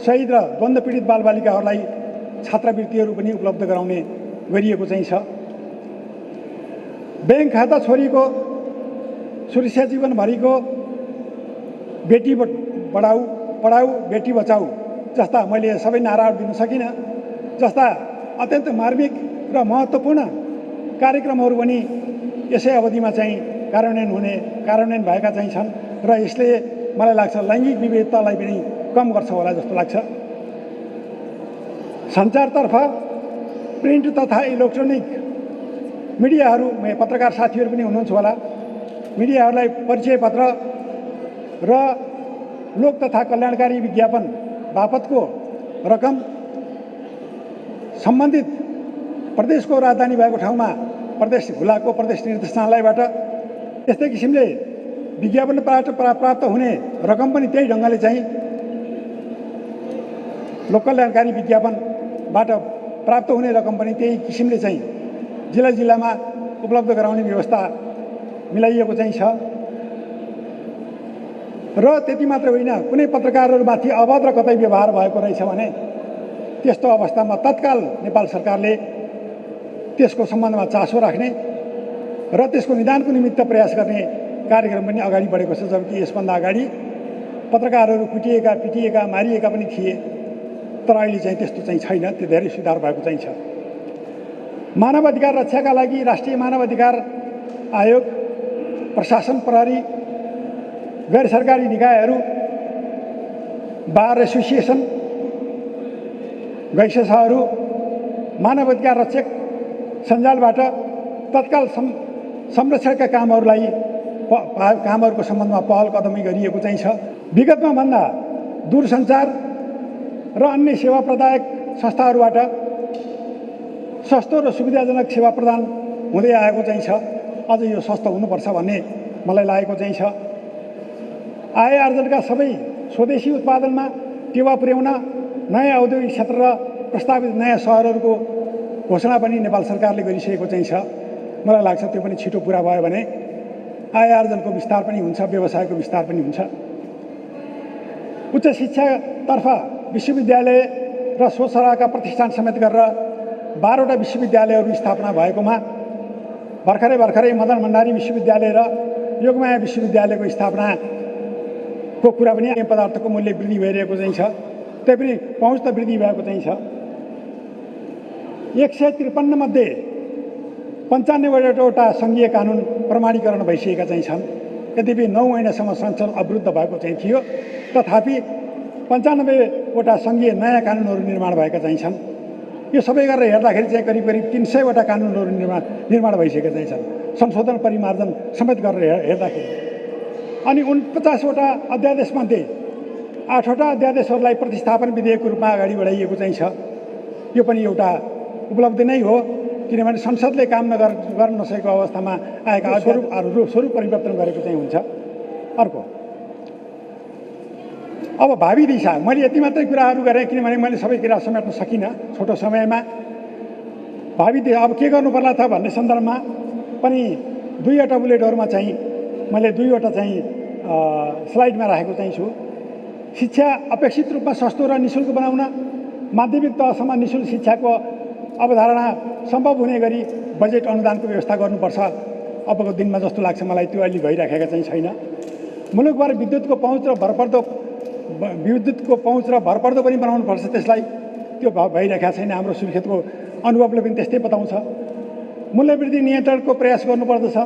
शहीद र द्वन्द्व पीडित बालबालिकाहरूलाई छात्रवृत्तिहरू पनि उपलब्ध गराउने गरिएको चाहिँ छ। ब्याङ्क खाता छोरीको सुरक्षा जीवनभरिको बेटी पढाऊ बेटी बचाऊ जस्ता मैले सबै नाराहरू दिन सकिनँ जस्ता अत्यन्त मार्मिक र महत्त्वपूर्ण कार्यक्रमहरू पनि यसै अवधिमा चाहिँ कार्यान्वयन भएका चाहिँ छन् र यसले मलाई लाग्छ लैङ्गिक विविधतालाई पनि कम गर्छ होला जस्तो लाग्छ। सञ्चारतर्फ प्रिन्ट तथा इलेक्ट्रोनिक मिडियाहरू पत्रकार साथीहरू पनि हुनुहुन्छ होला। मिडियाहरूलाई परिचय पत्र र लोक तथा कल्याणकारी विज्ञापन बापतको रकम सम्बन्धित प्रदेशको राजधानी भएको ठाउँमा प्रदेश खुलाको प्रदेश निर्देशनालयबाट यस्तै किसिमले विज्ञापनबाट प्राप्त हुने रकम पनि त्यही ढङ्गले चाहिँ लोक कल्याणकारी विज्ञापनबाट प्राप्त हुने रकम पनि त्यही किसिमले चाहिँ जिल्लामा उपलब्ध गराउने व्यवस्था मिलाइएको चाहिँ छ। र त्यति मात्र होइन, कुनै पत्रकारहरूमाथि अभद्र कतै व्यवहार भएको रहेछ भने त्यस्तो अवस्थामा तत्काल नेपाल सरकारले त्यसको सम्बन्धमा चासो राख्ने र त्यसको निदानको निमित्त प्रयास गर्ने कार्यक्रम पनि अगाडि बढेको छ। जबकि यसभन्दा अगाडि पत्रकारहरू कुटिएका पिटिएका मारिएका पनि थिए, तर अहिले चाहिँ त्यस्तो चाहिँ छैन। त्यो धेरै सुधार भएको चाहिँ छ। मानव अधिकार रक्षाका लागि राष्ट्रिय मानव अधिकार आयोग, प्रशासन प्रहरी, गैर सरकारी निकायहरू, बार एसोसिएसन, गैसहरू मानव अधिकार रक्षक सञ्जालबाट तत्काल संरक्षणका कामहरूको सम्बन्धमा पहल कदमी गरिएको चाहिँ छ। विगतमा भन्दा दूरसञ्चार र अन्य सेवा प्रदायक संस्थाहरूबाट सस्तो र सुविधाजनक सेवा प्रदान हुँदै आएको चाहिँ छ। अझ यो सस्तो हुनुपर्छ भन्ने मलाई लागेको चाहिँ छ। आय आर्जनका सबै स्वदेशी उत्पादनमा टेवा पुर्याउन नयाँ औद्योगिक क्षेत्र र प्रस्तावित नयाँ सहरहरूको घोषणा पनि नेपाल सरकारले गरिसकेको चाहिँ छ। मलाई लाग्छ त्यो पनि छिटो पुरा भयो भने आय आर्जनको विस्तार पनि हुन्छ, व्यवसायको विस्तार पनि हुन्छ। उच्च शिक्षातर्फ विश्वविद्यालय र स्वसराका प्रतिष्ठान समेत गरेर 12वटा विश्वविद्यालयहरू स्थापना भएकोमा भर्खरै मदन भण्डारी विश्वविद्यालय र योगमाया विश्वविद्यालयको स्थापनाको कुरा पनि पेय पदार्थको मूल्य वृद्धि भइरहेको चाहिँ छ। त्यही पनि पहुँच त वृद्धि भएको चाहिँ छ। 153 मध्ये 95वटा सङ्घीय कानुन प्रमाणीकरण भइसकेका चाहिँ छन्। यद्यपि 9 महिनासम्म संसद अवरुद्ध भएको चाहिँ थियो, तथापि 95वटा सङ्घीय नयाँ कानुनहरू निर्माण भएका चाहिँ छन्। यो सबै गरेर हेर्दाखेरि चाहिँ करिब 300वटा कानुनहरू निर्माण भइसकेका चाहिँ छन्, संशोधन परिमार्जन समेत गरेर हेर्दाखेरि। अनि 49वटा अध्यादेशमध्ये 8वटा अध्यादेशहरूलाई प्रतिस्थापन विधेयकको रूपमा अगाडि बढाइएको चाहिँ छ। यो पनि एउटा उपलब्धि नै हो, किनभने संसदले काम गर्न नसकेको अवस्थामा आएका स्वरूप परिवर्तन गरेको चाहिँ हुन्छ। अर्को अब भावी दिशा, मैले यति मात्रै कुराहरू गरेँ किनभने मैले सबै कुरा समेट्न सकिनँ छोटो समयमा। भावी दिशा अब के गर्नु पर्ला त भन्ने सन्दर्भमा पनि 2वटा बुलेटहरूमा चाहिँ मैले 2वटा चाहिँ स्लाइडमा राखेको चाहिँ छु। शिक्षा अपेक्षित रूपमा सस्तो र निःशुल्क बनाउन, माध्यमिक तहसम्म निःशुल्क शिक्षाको अवधारणा सम्भव हुने गरी बजेट अनुदानको व्यवस्था गर्नुपर्छ। अबको दिनमा जस्तो लाग्छ मलाई त्यो अहिले भइराखेका चाहिँ छैन। मुलुकभर विद्युतको पहुँच र भरपर्दो पनि बनाउनुपर्छ। त्यसलाई त्यो भइरहेका छैन। हाम्रो सुर्खेतको अनुभवले पनि त्यस्तै बताउँछ। मूल्यवृद्धि नियन्त्रणको प्रयास गर्नुपर्दछ।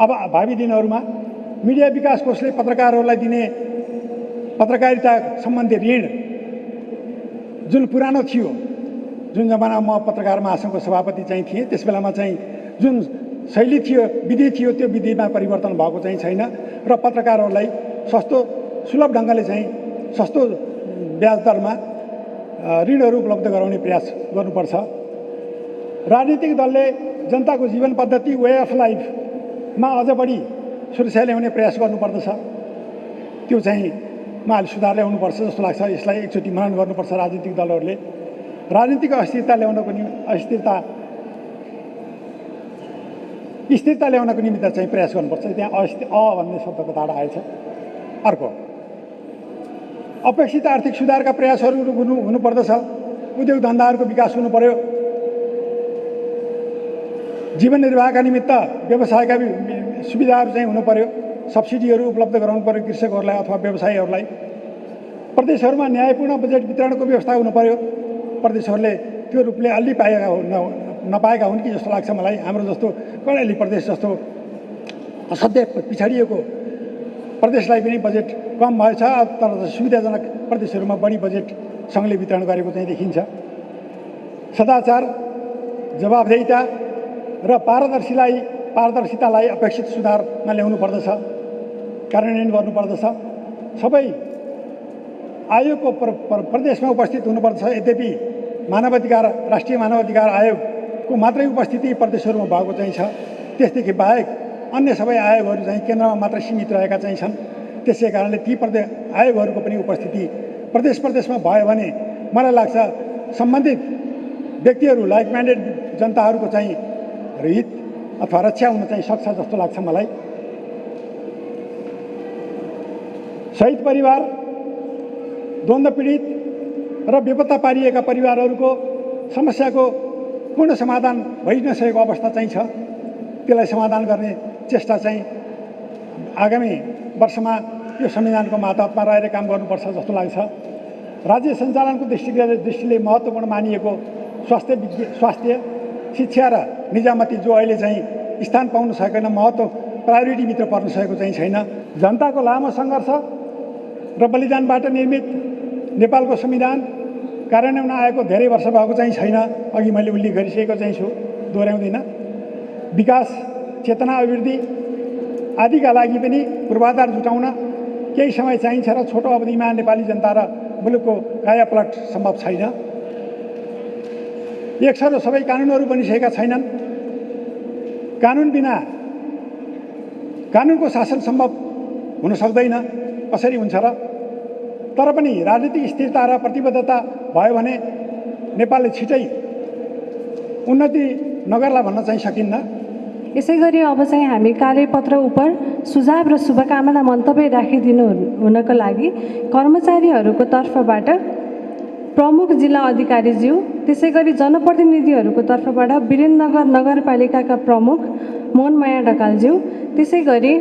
अब भावी दिनहरूमा मिडिया विकास कोषले पत्रकारहरूलाई दिने पत्रकारिता सम्बन्धी ऋण जुन पुरानो थियो, जुन जमानामा म पत्रकार महासङ्घको सभापति चाहिँ थिएँ, त्यस बेलामा चाहिँ जुन शैली थियो, विधि थियो, त्यो विधिमा परिवर्तन भएको चाहिँ छैन र पत्रकारहरूलाई सस्तो सुलभ ढङ्गले चाहिँ सस्तो ब्याज दरमा ऋणहरू उपलब्ध गराउने प्रयास गर्नुपर्छ। राजनीतिक दलले जनताको जीवन पद्धति, वे अफ लाइफमा अझ बढी सुरक्षा ल्याउने प्रयास गर्नुपर्दछ। त्यो चाहिँ मा सुधार ल्याउनुपर्छ जस्तो लाग्छ। यसलाई एकचोटि मनन गर्नुपर्छ राजनीतिक दलहरूले। राजनीतिक स्थिरता ल्याउनको निमित्त चाहिँ प्रयास गर्नुपर्छ। त्यहाँ भन्ने शब्दको ताडा आएछ। अर्को अपेक्षित आर्थिक सुधारका प्रयासहरू हुनुपर्दछ। उद्योग धन्दाहरूको विकास हुनु पर्यो। जीवन निर्वाहका निमित्त व्यवसायका सुविधाहरू चाहिँ हुनु पर्यो। सब्सिडीहरू उपलब्ध गराउनु पर्यो कृषकहरूलाई अथवा व्यवसायीहरूलाई। प्रदेशहरूमा न्यायपूर्ण बजेट वितरणको व्यवस्था हुनु पर्यो। प्रदेशहरूले त्यो रूपले अलि नपाएका हुन् कि जस्तो लाग्छ मलाई। हाम्रो जस्तो कर्णाली प्रदेश जस्तो असाध्यै पिछडिएको प्रदेशलाई पनि बजेट कम भएछ, तर सुविधाजनक प्रदेशहरूमा बढी बजेट सङ्घले वितरण गरेको चाहिँ देखिन्छ। सदाचार, जवाबदेहिता र पारदर्शितालाई अपेक्षित सुधारमा ल्याउनु पर्दछ, कार्यान्वयन गर्नुपर्दछ। सबै आयोगको प्रदेशमा उपस्थित हुनुपर्दछ। यद्यपि राष्ट्रिय मानवाधिकार आयोगको मात्रै उपस्थिति प्रदेशहरूमा भएको चाहिँ छ। त्यसदेखि बाहेक अन्य सबै आयोगहरू चाहिँ केन्द्रमा मात्र सीमित रहेका चाहिँ छन्। त्यसै कारणले ती आयोगहरूको पनि उपस्थिति प्रदेशमा भयो भने मलाई लाग्छ सम्बन्धित व्यक्तिहरू, लाइक माइन्डेड जनताहरूको चाहिँ हित अथवा रक्षा हुन चाहिँ सक्छ जस्तो लाग्छ मलाई। शहीद परिवार, द्वन्द्व पीडित र बेपत्ता पारिएका परिवारहरूको समस्याको पूर्ण समाधान भइ नसकेको अवस्था चाहिँ छ। त्यसलाई समाधान गर्ने चेष्टा चाहिँ आगामी वर्षमा यो संविधानको मातहतमा रहेर काम गर्नुपर्छ जस्तो लाग्छ। राज्य सञ्चालनको दृष्टिले महत्त्वपूर्ण मानिएको स्वास्थ्य, शिक्षा र निजामती जो अहिले चाहिँ स्थान पाउन सकेन, प्रायोरिटीभित्र पर्न सकेको चाहिँ छैन। जनताको लामो सङ्घर्ष र बलिदानबाट निर्मित नेपालको संविधान कार्यान्वयन आएको धेरै वर्ष भएको चाहिँ छैन। अघि मैले उल्लेख गरिसकेको चाहिँ छु, दोहोऱ्याउँदिनँ। विकास, चेतना, अभिवृद्धि आदिका लागि पनि पूर्वाधार जुटाउन केही समय चाहिन्छ र छोटो अवधिमा नेपाली जनता र मुलुकको कायापलट सम्भव छैन। एक सरो सबै कानुनहरू बनिसकेका छैनन्। कानुन बिना कानुनको शासन सम्भव हुन सक्दैन। कसरी हुन्छ र? तर पनि राजनीतिक स्थिरता र प्रतिबद्धता भयो भने नेपालले छिटै उन्नति नगर्ला भन्न चाहिँ सकिन्न। यसै गरी अब चाहिँ हामी कार्यपत्र उप सुझाव र शुभकामना मन्तव्य राखिदिनु हुनको लागि कर्मचारीहरूको तर्फबाट प्रमुख जिल्ला अधिकारीज्यू, त्यसै गरी जनप्रतिनिधिहरूको तर्फबाट वीरेन्द्रनगर नगरपालिकाका प्रमुख मोहनमाया ढकालज्यू, त्यसै गरी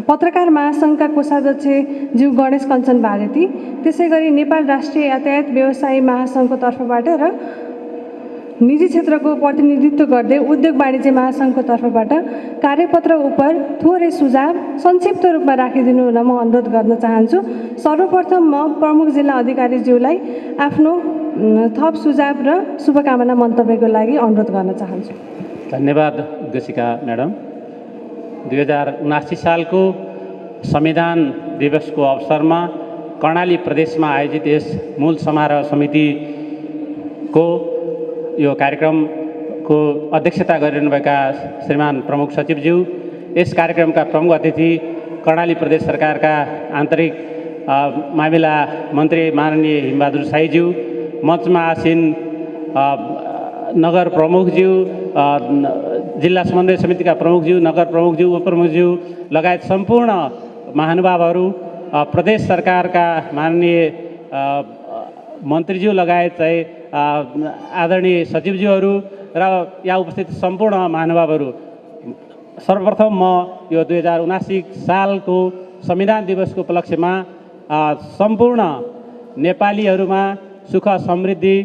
पत्रकार महासङ्घका कोषाध्यक्षज्यू गणेश कञ्चन भारती, त्यसै गरी नेपाल राष्ट्रिय यातायात व्यवसायी महासङ्घको तर्फबाट र निजी क्षेत्रको प्रतिनिधित्व गर्दै उद्योग वाणिज्य महासङ्घको तर्फबाट कार्यपत्र उप थोरै सुझाव संक्षिप्त रूपमा राखिदिनु हुन म अनुरोध गर्न चाहन्छु। सर्वप्रथम म प्रमुख जिल्ला अधिकारीज्यूलाई आफ्नो थप सुझाव र शुभकामना मन्तव्यको लागि अनुरोध गर्न चाहन्छु। धन्यवाद उद्घोषिका म्याडम। 2079 सालको संविधान दिवसको अवसरमा कर्णाली प्रदेशमा आयोजित यस मूल समारोह समितिको यो कार्यक्रमको अध्यक्षता गरिरहनुभएका श्रीमान प्रमुख सचिवज्यू, यस कार्यक्रमका प्रमुख अतिथि कर्णाली प्रदेश सरकारका आन्तरिक मामिला मन्त्री माननीय हिमबहादुर साईज्यू, मञ्चमा आसीन नगर प्रमुखज्यू, जिल्ला समन्वय समितिका प्रमुखज्यू, नगर प्रमुखज्यू, उपप्रमुखज्यू लगायत सम्पूर्ण महानुभावहरू, प्रदेश सरकारका माननीय मन्त्रीज्यू लगायत चाहिँ आदरणीय सचिवज्यूहरू र यहाँ उपस्थित सम्पूर्ण महानुभावहरू, सर्वप्रथम म यो 2079 सालको संविधान दिवसको उपलक्ष्यमा सम्पूर्ण नेपालीहरूमा सुख समृद्धि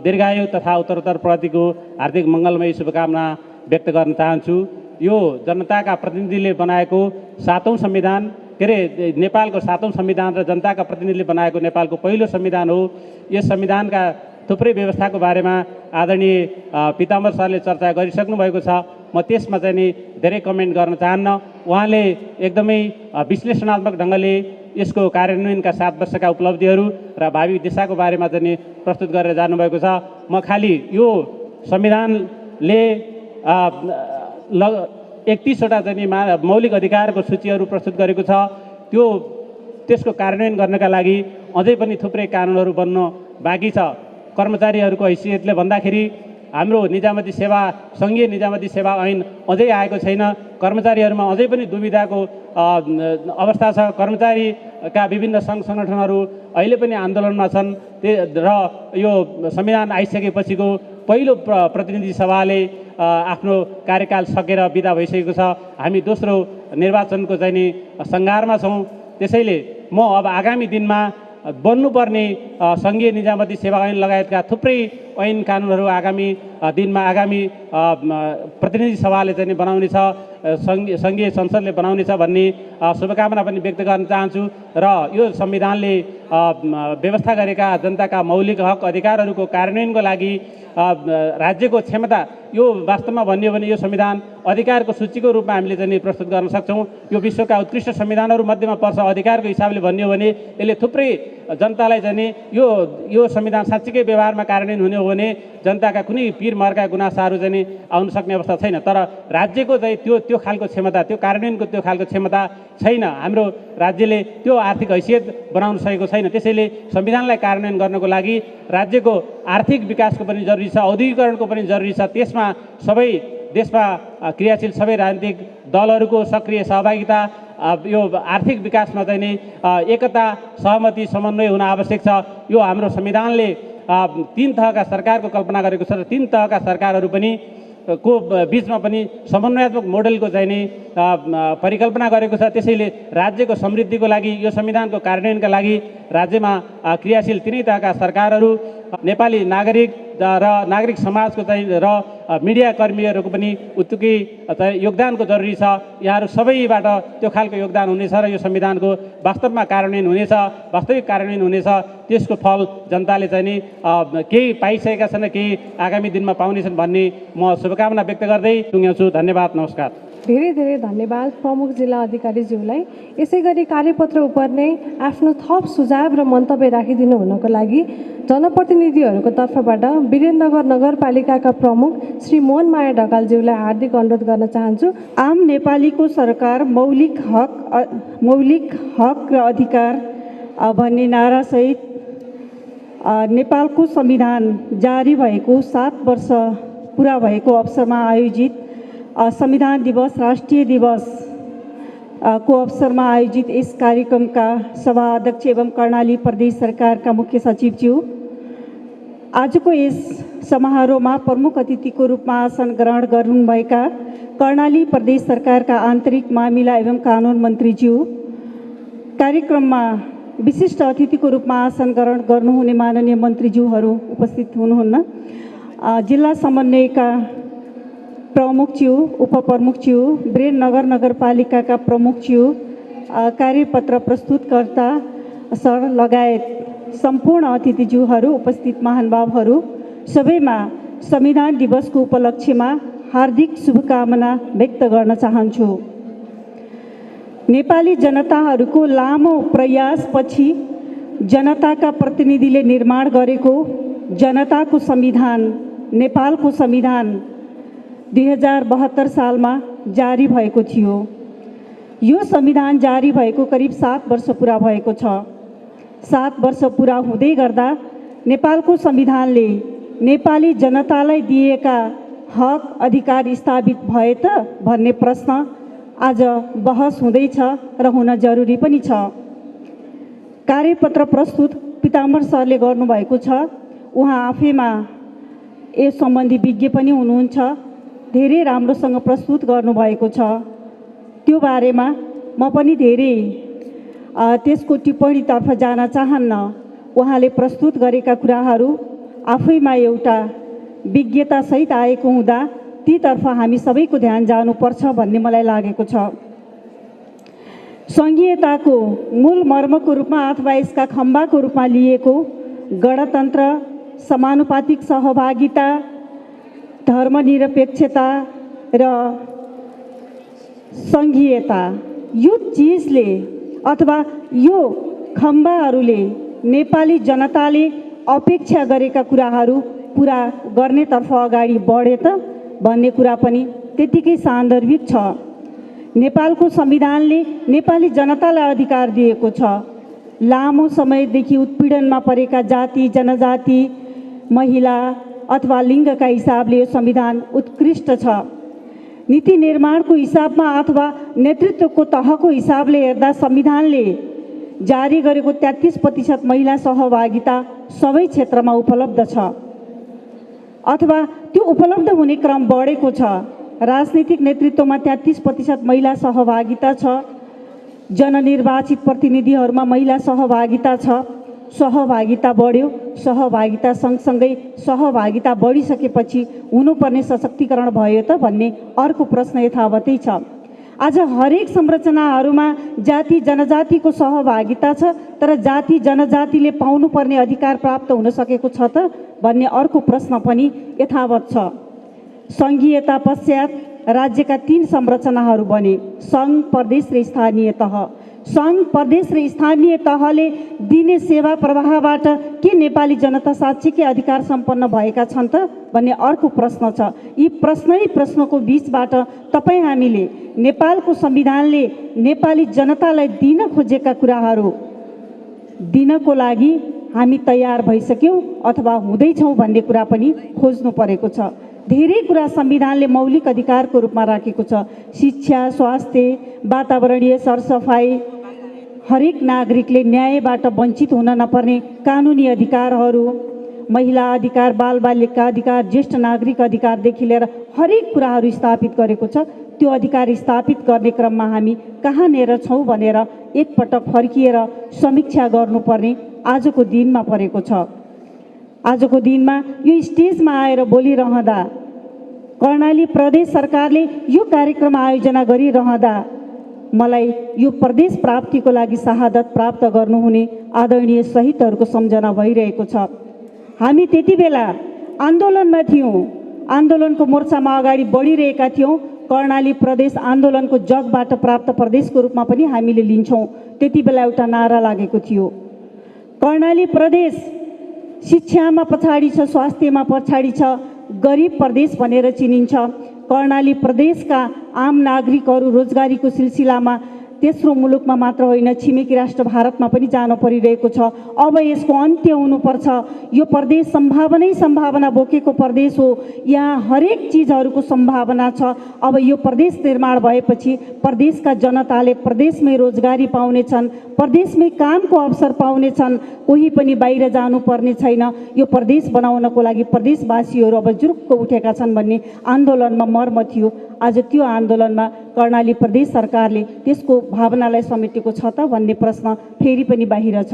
दीर्घायु तथा उत्तरोत्तर प्रगतिको हार्दिक मङ्गलमय शुभकामना व्यक्त गर्न चाहन्छु। यो जनताका प्रतिनिधिले बनाएको 7औं संविधान नेपालको 7औं संविधान र जनताका प्रतिनिधिले बनाएको नेपालको पहिलो संविधान हो। यस संविधानका थुप्रै व्यवस्थाको बारेमा आदरणीय पिताम्बर सरले चर्चा गरिसक्नु भएको छ। म त्यसमा चाहिँ नि धेरै कमेन्ट गर्न चाहन्न। उहाँले एकदमै विश्लेषणात्मक ढङ्गले यसको कार्यान्वयनका 7 वर्षका उपलब्धिहरू र भावी दिशाको बारेमा चाहिँ नि प्रस्तुत गरेर जानुभएको छ। म खालि यो संविधानले 31वटा चाहिँ नि मौलिक अधिकारको सूचीहरू प्रस्तुत गरेको छ। त्यसको कार्यान्वयन गर्नका लागि अझै पनि थुप्रै कानुनहरू बन्न बाँकी छ। कर्मचारीहरूको हैसियतले भन्दाखेरि हाम्रो निजामती सेवा, सङ्घीय निजामती सेवा ऐन अझै आएको छैन। कर्मचारीहरूमा अझै पनि दुविधाको अवस्था छ। कर्मचारीका विभिन्न सङ्घ सङ्गठनहरू अहिले पनि आन्दोलनमा छन् र यो संविधान आइसकेपछिको पहिलो प्रतिनिधि सभाले आफ्नो कार्यकाल सकेर बिदा भइसकेको छ। हामी दोस्रो निर्वाचनको चाहिँ नि सङ्घारमा छौँ। त्यसैले म अब आगामी दिनमा बन्नुपर्ने सङ्घीय निजामती सेवा ऐन लगायतका थुप्रै ऐन कानुनहरू आगामी दिनमा आगामी प्रतिनिधि सभाले चाहिँ बनाउने छ, सङ्घीय संसदले बनाउने छ भन्ने शुभकामना पनि व्यक्त गर्न चाहन्छु। र यो संविधानले व्यवस्था गरेका जनताका मौलिक हक अधिकारहरूको कार्यान्वयनको लागि राज्यको क्षमता, यो वास्तवमा भन्यो भने यो संविधान अधिकारको सूचीको रूपमा हामीले चाहिँ प्रस्तुत गर्न सक्छौँ। यो विश्वका उत्कृष्ट संविधानहरू मध्येमा पर्छ। अधिकारको हिसाबले भन्यो भने यसले थुप्रै जनतालाई चाहिँ यो संविधान साँच्चीकै व्यवहारमा कार्यान्वयन हुने हो भने जनताका कुनै पिर मर्का गुनासाहरू चाहिँ आउन सक्ने अवस्था छैन। तर राज्यको चाहिँ त्यो खालको क्षमता, त्यो कार्यान्वयनको त्यो खालको क्षमता छैन। हाम्रो राज्यले त्यो आर्थिक हैसियत बनाउन सकेको छैन। त्यसैले संविधानलाई कार्यान्वयन गर्नको लागि राज्यको आर्थिक विकासको पनि जरुरी छ, औद्योगिकरणको पनि जरुरी छ। त्यसमा सबै देशमा क्रियाशील सबै राजनीतिक दलहरूको सक्रिय सहभागिता, यो आर्थिक विकासमा चाहिँ नि एकता, सहमति, समन्वय हुन आवश्यक छ। यो हाम्रो संविधानले 3 तहका सरकारको कल्पना गरेको छ र 3 तहका सरकारहरू पनि को बिचमा पनि समन्वयात्मक मोडेलको चाहिँ नि परिकल्पना गरेको छ। त्यसैले राज्यको समृद्धिको लागि, यो संविधानको कार्यान्वयनका लागि राज्यमा क्रियाशील 3 तहका सरकारहरू, नेपाली नागरिक र नागरिक समाजको चाहिँ र मिडिया कर्मीहरूको पनि उत्तिकै योगदानको जरुरी छ। यहाँहरू सबैबाट त्यो खालको योगदान हुनेछ र यो संविधानको वास्तवमा कार्यान्वयन हुनेछ, वास्तविक कार्यान्वयन हुनेछ। त्यसको फल जनताले चाहिँ नि केही पाइसकेका छन्, केही आगामी दिनमा पाउनेछन् भन्ने म शुभकामना व्यक्त गर्दै टुङ्ग्याउँछु। धन्यवाद, नमस्कार। धेरै धेरै धन्यवाद प्रमुख जिल्ला अधिकारीज्यूलाई। यसै गरी कार्यपत्र उप नै आफ्नो थप सुझाव र मन्तव्य राखिदिनु हुनको लागि जनप्रतिनिधिहरूको तर्फबाट वीरेन्द्रनगर नगरपालिकाका प्रमुख श्री मोहनमाया ढकालज्यूलाई हार्दिक अनुरोध गर्न चाहन्छु। आम नेपालीको सरकार मौलिक हक र अधिकार भन्ने नारासहित नेपालको संविधान जारी भएको 7 वर्ष पुरा भएको अवसरमा आयोजित संविधान दिवस राष्ट्रिय दिवस को अवसरमा आयोजित यस कार्यक्रमका सभा अध्यक्ष एवं कर्णाली प्रदेश सरकारका मुख्य सचिवज्यू, आजको यस समारोहमा प्रमुख अतिथिको रूपमा आसन ग्रहण गर्नुभएका कर्णाली प्रदेश सरकारका आन्तरिक मामिला एवं कानुन मन्त्रीज्यू, कार्यक्रममा विशिष्ट अतिथिको रूपमा आसन ग्रहण गर्नुहुने माननीय मन्त्रीज्यूहरू उपस्थित हुनुहुन्न, जिल्ला समन्वयका प्रमुखज्यू, उपप्रमुखज्यू, वीरेन्द्रनगर नगरपालिकाका प्रमुखज्यू, कार्यपत्र प्रस्तुतकर्ता सर लगायत सम्पूर्ण अतिथिज्यूहरू, उपस्थित महानुभावहरू सबैमा संविधान दिवसको उपलक्ष्यमा हार्दिक शुभकामना व्यक्त गर्न चाहन्छु। नेपाली जनताहरूको लामो प्रयासपछि जनताका प्रतिनिधिले निर्माण गरेको जनताको संविधान, नेपालको संविधान 2072 सालमा जारी भएको थियो। यो संविधान जारी भएको करिब 7 वर्ष पुरा भएको छ। 7 वर्ष पुरा हुँदै गर्दा नेपालको संविधानले नेपाली जनतालाई दिएका हक अधिकार स्थापित भए त भन्ने प्रश्न आज बहस हुँदैछ र हुन जरुरी पनि छ। कार्यपत्र प्रस्तुत पिताम्बर सरले गर्नुभएको छ। उहाँ आफैमा यस सम्बन्धी विज्ञ पनि हुनुहुन्छ, धेरै राम्रोसँग प्रस्तुत गर्नुभएको छ। त्यो बारेमा म पनि धेरै त्यसको टिप्पणीतर्फ जान चाहन्न। उहाँले प्रस्तुत गरेका कुराहरू आफैमा एउटा विज्ञतासहित आएको हुँदा तीतर्फ हामी सबैको ध्यान जानुपर्छ भन्ने मलाई लागेको छ। सङ्घीयताको मूल मर्मको रूपमा अथवा यसका खम्बाको रूपमा लिएको गणतन्त्र, समानुपातिक सहभागिता, धर्मनिरपेक्षता र सङ्घीयता, यो चिजले अथवा यो खम्बाहरूले नेपाली जनताले अपेक्षा गरेका कुराहरू पुरा गर्नेतर्फ अगाडि बढे त भन्ने कुरा पनि त्यतिकै सान्दर्भिक छ। नेपालको संविधानले नेपाली जनतालाई अधिकार दिएको छ। लामो समयदेखि उत्पीडनमा परेका जाति, जनजाति, महिला अथवा लिङ्गका हिसाबले यो संविधान उत्कृष्ट छ। नीति निर्माणको हिसाबमा अथवा नेतृत्वको तहको हिसाबले हेर्दा संविधानले जारी गरेको 33% महिला सहभागिता सबै क्षेत्रमा उपलब्ध छ अथवा त्यो उपलब्ध हुने क्रम बढेको छ। राजनीतिक नेतृत्वमा 33% महिला सहभागिता छ। जननिर्वाचित प्रतिनिधिहरूमा महिला सहभागिता छ। सहभागिता बढ्यो। सहभागिता सँगसँगै सहभागिता बढिसकेपछि हुनुपर्ने सशक्तिकरण भयो त भन्ने अर्को प्रश्न यथावतै छ। आज हरेक संरचनाहरूमा जाति जनजातिको सहभागिता छ, तर जाति जनजातिले पाउनुपर्ने अधिकार प्राप्त हुन सकेको छ त भन्ने अर्को प्रश्न पनि यथावत छ। सङ्घीयता पश्चात राज्यका 3 संरचनाहरू बने: सङ्घ, प्रदेश र स्थानीय तह। सङ्घ, प्रदेश र स्थानीय तहले दिने सेवा प्रवाहबाट के नेपाली जनता साँच्चीकै अधिकार सम्पन्न भएका छन् त भन्ने अर्को प्रश्न छ। यी प्रश्नको बीचबाट तपाईँ हामीले नेपालको संविधानले नेपाली जनतालाई दिन खोजेका कुराहरू दिनको लागि हामी तयार भइसक्यौँ अथवा हुँदैछौँ भन्ने कुरा पनि खोज्नु परेको छ। धेरै कुरा संविधानले मौलिक अधिकारको रूपमा राखेको छ। शिक्षा, स्वास्थ्य, वातावरणीय सरसफाइ, हरेक नागरिकले न्यायबाट वञ्चित हुन नपर्ने कानुनी अधिकारहरू, महिला अधिकार, बालबालिका अधिकार, ज्येष्ठ नागरिक अधिकारदेखि लिएर हरेक कुराहरू स्थापित गरेको छ। त्यो अधिकार स्थापित गर्ने क्रममा हामी कहाँनिर छौँ भनेर एकपटक फर्किएर समीक्षा गर्नुपर्ने आजको दिनमा परेको छ। आजको दिनमा यो स्टेजमा आएर बोलिरहँदा, कर्णाली प्रदेश सरकारले यो कार्यक्रम आयोजना गरिरहँदा मलाई यो प्रदेश प्राप्तिको लागि शहादत प्राप्त गर्नुहुने आदरणीय शहीदहरूको सम्झना भइरहेको छ। हामी त्यति बेला आन्दोलनमा थियौँ, आन्दोलनको मोर्चामा अगाडि बढिरहेका थियौँ। कर्णाली प्रदेश आन्दोलनको जगबाट प्राप्त प्रदेशको रूपमा पनि हामीले लिन्छौँ। त्यति बेला एउटा नारा लागेको थियो, कर्णाली प्रदेश शिक्षामा पछाडि छ, स्वास्थ्यमा पछाडि छ, गरिब प्रदेश भनेर चिनिन्छ। कर्णाली प्रदेशका आम नागरिकहरू रोजगारीको सिलसिलामा तेस्रो मुलुकमा मात्र होइन छिमेकी राष्ट्र भारतमा पनि जान परिरहेको छ। अब यसको अन्त्य हुनुपर्छ। यो प्रदेश सम्भावना बोकेको प्रदेश हो। यहाँ हरेक चिजहरूको सम्भावना छ। अब यो प्रदेश निर्माण भएपछि प्रदेशका जनताले प्रदेशमै रोजगारी पाउनेछन्, प्रदेशमै कामको अवसर पाउनेछन्, कोही पनि बाहिर जानुपर्ने छैन। यो प्रदेश बनाउनको लागि प्रदेशवासीहरू अब जुरुक्क उठेका छन् भन्ने आन्दोलनमा मर्म थियो। आज त्यो आन्दोलनमा कर्णाली प्रदेश सरकारले त्यसको भावनालाई समेटेको छ त भन्ने प्रश्न फेरि पनि बाहिर छ।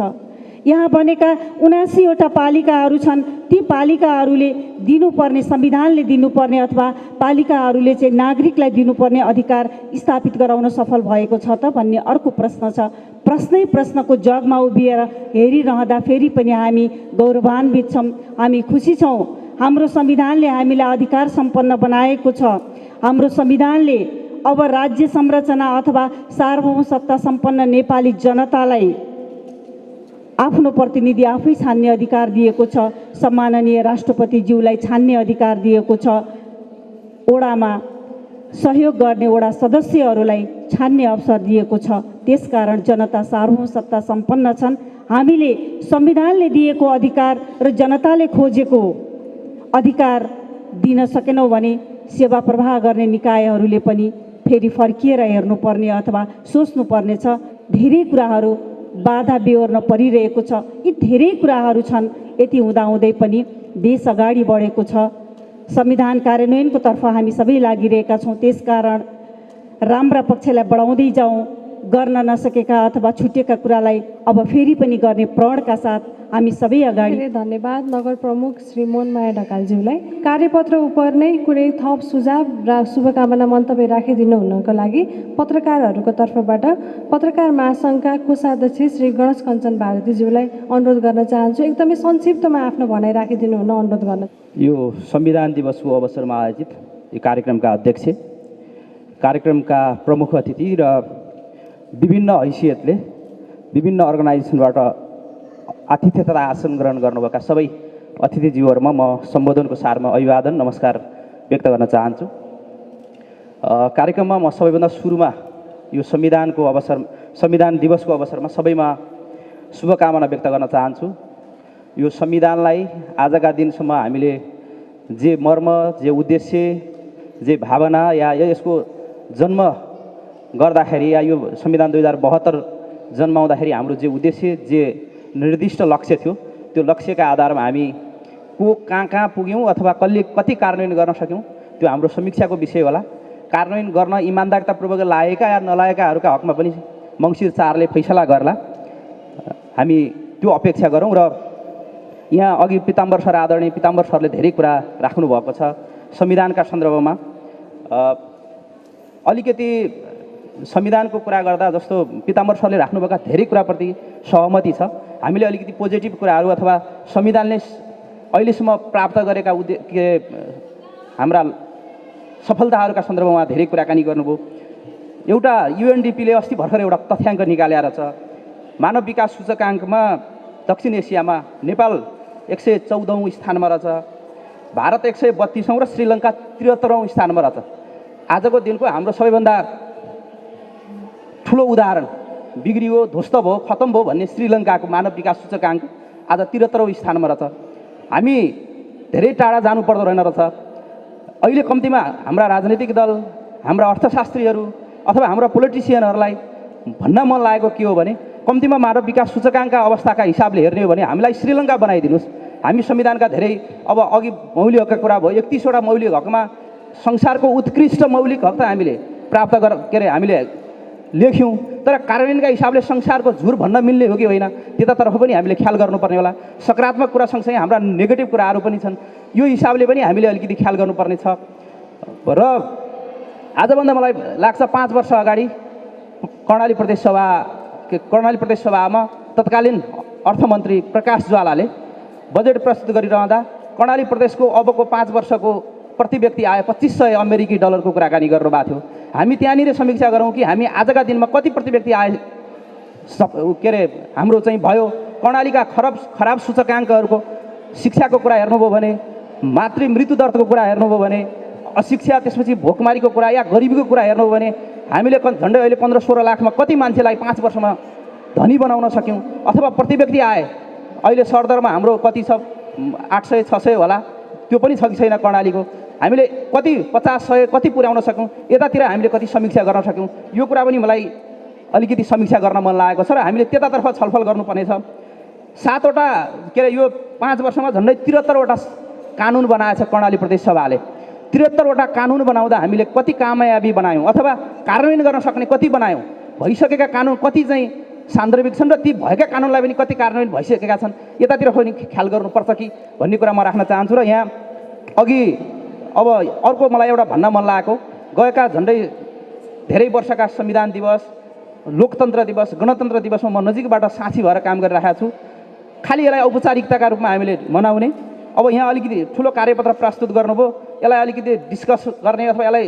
यहाँ बनेका 79वटा पालिकाहरू छन्। ती पालिकाहरूले दिनुपर्ने, संविधानले दिनुपर्ने अथवा पालिकाहरूले चाहिँ नागरिकलाई दिनुपर्ने अधिकार स्थापित गराउन सफल भएको छ त भन्ने अर्को प्रश्न छ। प्रश्नको जगमा उभिएर हेरिरहँदा फेरि पनि हामी गौरवान्वित छौँ, हामी खुसी छौँ। हाम्रो संविधानले हामीलाई अधिकार सम्पन्न बनाएको छ। हाम्रो संविधानले अब राज्य संरचना अथवा सार्वभौम सत्ता सम्पन्न नेपाली जनतालाई आफ्नो प्रतिनिधि आफै छान्ने अधिकार दिएको छ। सम्माननीय राष्ट्रपतिज्यूलाई छान्ने अधिकार दिएको छ। ओडामा सहयोग गर्ने ओडा सदस्यहरूलाई छान्ने अवसर दिएको छ। त्यसकारण जनता सार्वभौम सत्ता सम्पन्न छन्। हामीले संविधानले दिएको अधिकार र जनताले खोजेको अधिकार दिन सकेनौँ भने सेवा प्रवाह गर्ने निकायहरूले पनि फेरि फर्किएर हेर्नुपर्ने अथवा सोच्नुपर्ने छ। धेरै कुराहरू बाधा बेहोर्न परिरहेको छ। यी धेरै कुराहरू छन्। यति हुँदाहुँदै पनि देश अगाडि बढेको छ। संविधान कार्यान्वयनको तर्फ हामी सबै लागिरहेका छौँ। त्यसकारण राम्रा पक्षलाई बढाउँदै जाउँ। गर्न नसकेका अथवा छुटेका कुरालाई अब फेरि पनि गर्ने प्रणका साथ हामी सबै अगाडि। धेरै धन्यवाद नगर प्रमुख श्री मोहनमाया ढकालज्यूलाई। कार्यपत्र उप नै कुनै थप सुझाव र शुभकामना मन्तव्य राखिदिनु हुनको लागि पत्रकारहरूको तर्फबाट पत्रकार महासङ्घका कोषाध्यक्ष श्री गणेश कञ्चन भारतीज्यूलाई अनुरोध गर्न चाहन्छु। एकदमै संक्षिप्तमा आफ्नो भनाइ राखिदिनु हुन अनुरोध गर्न। यो संविधान दिवसको अवसरमा आयोजित यो कार्यक्रमका अध्यक्ष, कार्यक्रमका प्रमुख अतिथि र विभिन्न हैसियतले विभिन्न अर्गनाइजेसनबाट आतिथ्यता आसन ग्रहण गर्नुभएका सबै अतिथिज्यूहरूमा म सम्बोधनको सारमा अभिवादन नमस्कार व्यक्त गर्न चाहन्छु। कार्यक्रममा म सबैभन्दा सुरुमा यो संविधान दिवसको अवसरमा सबैमा शुभकामना व्यक्त गर्न चाहन्छु। यो संविधानलाई आजका दिनसम्म हामीले जे मर्म, जे उद्देश्य, जे भावना या यसको जन्म गर्दाखेरि या यो संविधान 2072 जन्माउँदाखेरि हाम्रो जे उद्देश्य, जे निर्दिष्ट लक्ष्य थियो, त्यो लक्ष्यका आधारमा हामी कहाँ पुग्यौँ अथवा कति कार्यान्वयन गर्न सक्यौँ त्यो हाम्रो समीक्षाको विषय होला। कार्यान्वयन गर्न इमान्दारितापूर्वक लागेका या नलागेकाहरूका हकमा पनि मङ्सिर 4ले फैसला गर्ला, हामी त्यो अपेक्षा गरौँ। र यहाँ अघि पीताम्बर सर, आदरणीय पीताम्बर सरले धेरै कुरा राख्नुभएको छ संविधानका सन्दर्भमा। अलिकति संविधानको कुरा गर्दा जस्तो पीताम्बर सरले राख्नुभएका धेरै कुराप्रति सहमति छ। हामीले अलिकति पोजिटिभ कुराहरू अथवा संविधानले अहिलेसम्म प्राप्त गरेका हाम्रा सफलताहरूका सन्दर्भमा धेरै कुराकानी गर्नुभयो। एउटा UNDP ले अस्ति भर्खर एउटा तथ्याङ्क निकालेर छ, मानव विकास सूचकाङ्कमा दक्षिण एसियामा नेपाल 114औं स्थानमा रहेछ, भारत 132औं र श्रीलङ्का 73औं स्थानमा रहेछ। आजको दिनको हाम्रो सबैभन्दा ठुलो उदाहरण बिग्रियो, ध्वस्त भयो, खतम भयो भन्ने श्रीलङ्काको मानव विकास सूचकाङ्क आज 73औं स्थानमा रहेछ। हामी धेरै टाढा जानु पर्दो रहेन रहेछ। अहिले कम्तीमा हाम्रा राजनैतिक दल, हाम्रा अर्थशास्त्रीहरू अथवा हाम्रा पोलिटिसियनहरूलाई भन्न मन लागेको के हो भने कम्तीमा मानव विकास सूचकाङ्कका अवस्थाका हिसाबले हेर्ने हो भने हामीलाई श्रीलङ्का बनाइदिनुहोस्। हामी संविधानका धेरै अब अघि मौलिक हकका कुरा भयो, 31वटा मौलिक हकमा संसारको उत्कृष्ट मौलिक हक त हामीले प्राप्त हामीले लेख्यौँ, तर कार्यान्वयनका हिसाबले संसारको झुर भन्न मिल्ने हो कि होइन त्यतातर्फ पनि हामीले ख्याल गर्नुपर्ने होला। सकारात्मक कुरा सँगसँगै हाम्रा नेगेटिभ कुराहरू पनि छन्, यो हिसाबले पनि हामीले अलिकति ख्याल गर्नुपर्ने छ। र आजभन्दा मलाई लाग्छ 5 वर्ष अगाडि कर्णाली प्रदेश सभामा तत्कालीन अर्थमन्त्री प्रकाश ज्वालाले बजेट प्रस्तुत गरिरहँदा कर्णाली प्रदेशको अबको 5 वर्षको प्रति व्यक्ति आय 2500 अमेरिकी डलरको कुराकानी गर्नुभएको थियो। हामी त्यहाँनिर समीक्षा गरौँ कि हामी आजका दिनमा कति प्रति व्यक्ति आय के अरे हाम्रो चाहिँ भयो। कर्णालीका खराब सूचकाङ्कहरूको शिक्षाको कुरा हेर्नुभयो भने, मातृ मृत्यु दरको कुरा हेर्नुभयो भने, अशिक्षा, त्यसपछि भोकमारीको कुरा या गरिबीको कुरा हेर्नुभयो भने हामीले झन्डै अहिले 15-16 लाखमा कति मान्छेलाई 5 वर्षमा धनी बनाउन सक्यौँ। अथवा प्रति व्यक्ति आए अहिले सरदरमा हाम्रो कति छ, 800-600 होला, त्यो पनि छ कि छैन कर्णालीको। हामीले कति 50-100 कति पुर्याउन सक्यौँ, यतातिर हामीले कति समीक्षा गर्न सक्यौँ, यो कुरा पनि मलाई अलिकति समीक्षा गर्न मन लागेको छ र हामीले त्यतातर्फ छलफल गर्नुपर्नेछ। 7वटा के अरे यो 5 वर्षमा झन्डै 73वटा कानुन बनाएछ कर्णाली प्रदेश सभाले। 73वटा कानुन बनाउँदा हामीले कति कामयाबी बनायौँ अथवा कार्यान्वयन गर्न सक्ने कति बनायौँ, भइसकेका कानुन कति चाहिँ सान्दर्भिक छन् र ती भएका कानुनलाई पनि कति कार्यान्वयन भइसकेका छन्, यतातिर पनि ख्याल गर्नुपर्छ कि भन्ने कुरा म राख्न चाहन्छु। र यहाँ अघि अब अर्को मलाई एउटा भन्न मन लागेको, गएका झन्डै धेरै वर्षका संविधान दिवस, लोकतन्त्र दिवस, गणतन्त्र दिवसमा म नजिकबाट साथी भएर काम गरिरहेको छु। खालि यसलाई औपचारिकताका रूपमा हामीले मनाउने, अब यहाँ अलिकति ठुलो कार्यपत्र प्रस्तुत गर्नुभयो, यसलाई अलिकति डिस्कस गर्ने अथवा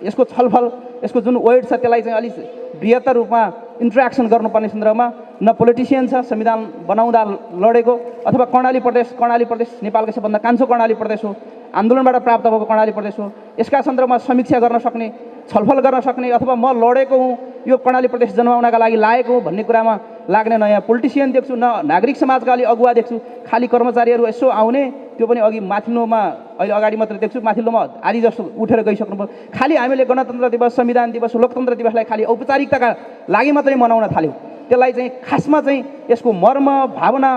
यसको छलफल, यसको जुन वेट छ त्यसलाई चाहिँ अलिक बृहत्तर रूपमा इन्ट्रेक्सन गर्नुपर्ने सन्दर्भमा न पोलिटिसियन छ संविधान बनाउँदा लडेको, अथवा कर्णाली प्रदेश नेपालको सबभन्दा कान्छो कर्णाली प्रदेश हो, आन्दोलनबाट प्राप्त भएको कर्णाली प्रदेश हो, यसका सन्दर्भमा समीक्षा गर्न सक्ने, छलफल गर्न सक्ने, अथवा म लडेको हुँ, यो कर्णाली प्रदेश जन्माउनका लागि लागेको हुँ भन्ने कुरामा लाग्ने नयाँ पोलिटिसियन देख्छु, न नागरिक समाजका अलि अगुवा देख्छु। खालि कर्मचारीहरू यसो आउने, त्यो पनि अघि माथिल्लोमा अहिले अगाडि मात्र देख्छु, माथिल्लोमा आदि जस्तो उठेर गइसक्नुभयो। खालि हामीले गणतन्त्र दिवस, संविधान दिवस, लोकतन्त्र दिवसलाई खालि औपचारिकताका लागि मात्रै मनाउन थाल्यौँ। त्यसलाई चाहिँ खासमा चाहिँ यसको मर्म भावना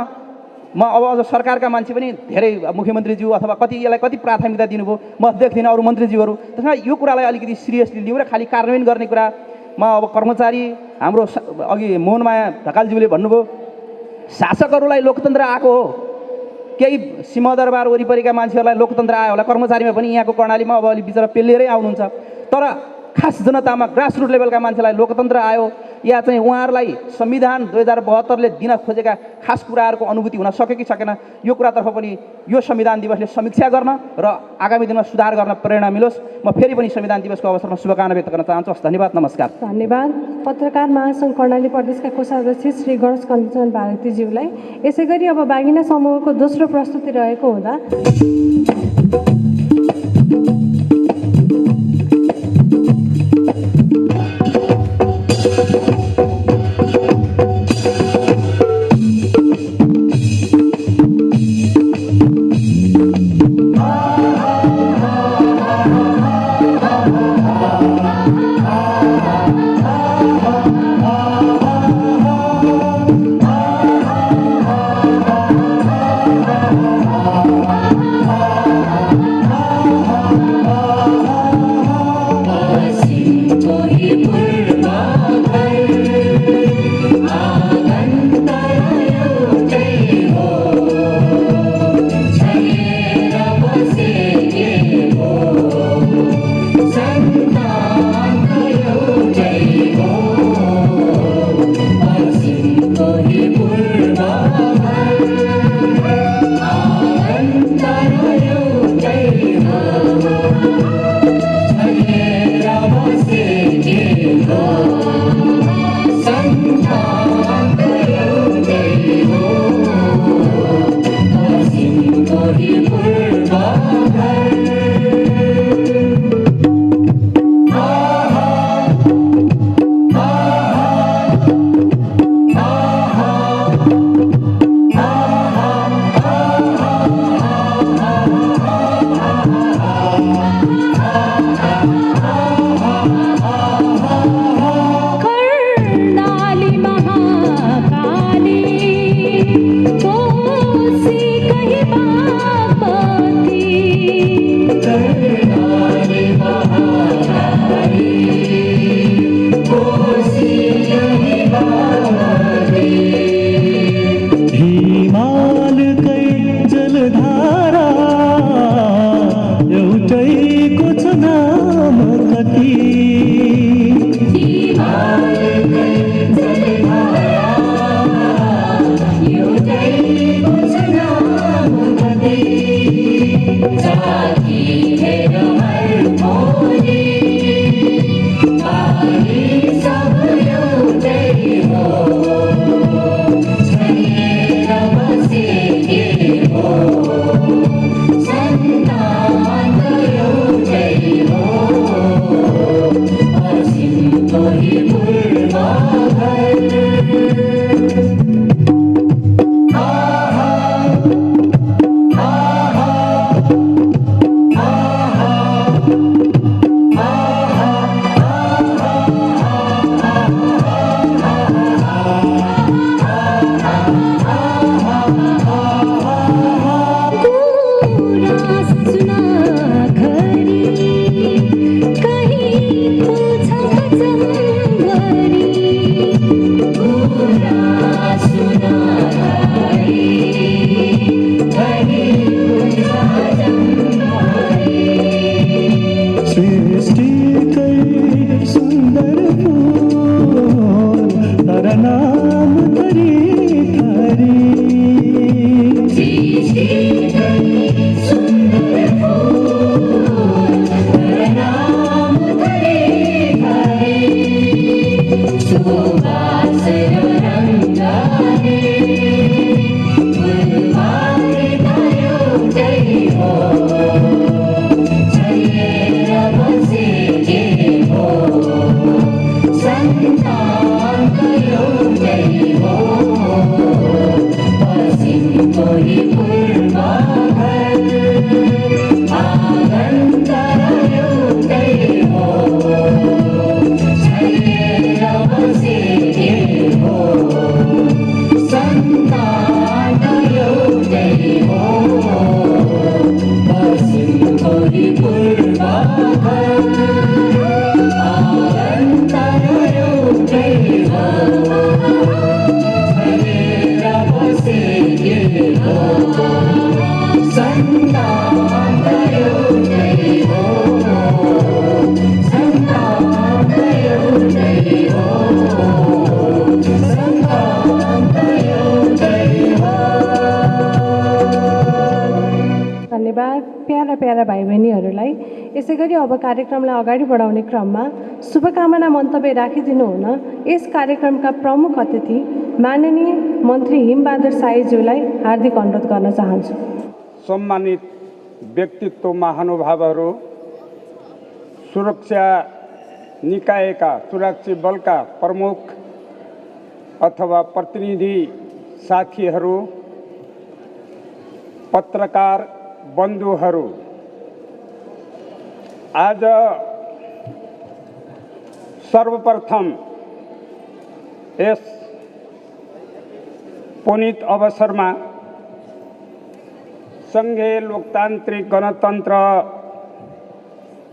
म अब सरकारका मान्छे पनि धेरै मुख्यमन्त्रीज्यू अथवा यसलाई कति प्राथमिकता दिनुभयो म देख्दिनँ, अरू मन्त्रीज्यूहरू। त्यसमा यो कुरालाई अलिकति सिरियसली लिउँ र खालि कार्यान्वयन गर्ने कुरामा अब कर्मचारी हाम्रो अघि मोहनमाया ढकालज्यूले भन्नुभयो शासकहरूलाई लोकतन्त्र आएको हो, केही सिंहदरबार वरिपरिका मान्छेहरूलाई लोकतन्त्र आयो होला, कर्मचारीमा पनि यहाँको कर्णालीमा अब अलि बिचरा पेलिएरै आउनुहुन्छ। तर खास जनतामा ग्रासरुट लेभलका मान्छेलाई लोकतन्त्र आयो या चाहिँ उहाँहरूलाई संविधान 2072ले दिन खोजेका खास कुराहरूको अनुभूति हुन सक्यो कि सकेन, यो कुरातर्फ पनि यो संविधान दिवसले समीक्षा गर्न र आगामी दिनमा सुधार गर्न प्रेरणा मिलोस्। म फेरि पनि संविधान दिवसको अवसरमा शुभकामना व्यक्त गर्न चाहन्छु। धन्यवाद, नमस्कार। धन्यवाद। पत्रकार महासङ्घ कर्णाली प्रदेशका कोषाध्यक्ष श्री गणेश कञ्चन भारतीज्यूलाई। यसै गरी अब बागिना समूहको दोस्रो प्रस्तुति रहेको हुँदा जाती है धन्यवाद प्यारा प्यारा भाइ बहिनीहरूलाई। यसै गरी अब कार्यक्रमलाई अगाडि बढाउने क्रममा शुभकामना मन्तव्य राखिदिनु हुन यस कार्यक्रमका प्रमुख अतिथि माननीय मन्त्री हिमबहादुर साईज्यूलाई हार्दिक अनुरोध गर्न चाहन्छु। सम्मानित व्यक्तित्व महानुभावहरू, सुरक्षा निकायका सुरक्षा बलका प्रमुख अथवा प्रतिनिधि साथीहरू, पत्रकार बन्धुहरू, आज सर्वप्रथम यस पुनित अवसरमा सङ्घीय लोकतान्त्रिक गणतन्त्र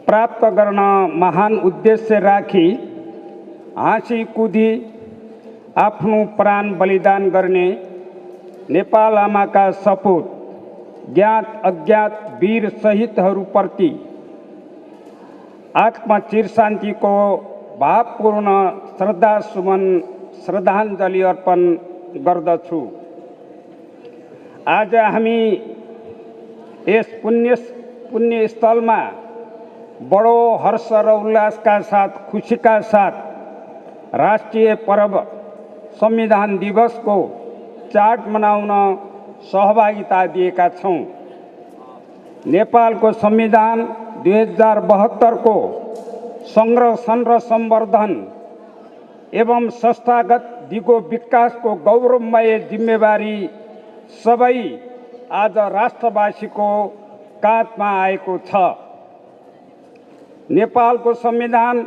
प्राप्त गर्न महान उद्देश्य राखी हाँसी कुदी आफ्नो प्राण बलिदान गर्ने नेपाल आमाका सपूत ज्ञात अज्ञात वीर शहीदहरूप्रति आत्मचिर शान्तिको भावपूर्ण श्रद्धासुमन श्रद्धाञ्जली अर्पण गर्दछु। आज हामी यस पुण्यस्थलमा बडो हर्ष र उल्लासका साथ, खुसीका साथ राष्ट्रिय पर्व संविधान दिवसको चाड मनाउन सहभागिता दिएका छौँ। नेपालको संविधान 2072 को संरक्षण र संवर्धन एवं संस्थागत दिगो विकासको गौरवमय जिम्मेवारी सबै आज राष्ट्रवासीको काँधमा आएको छ। नेपालको संविधान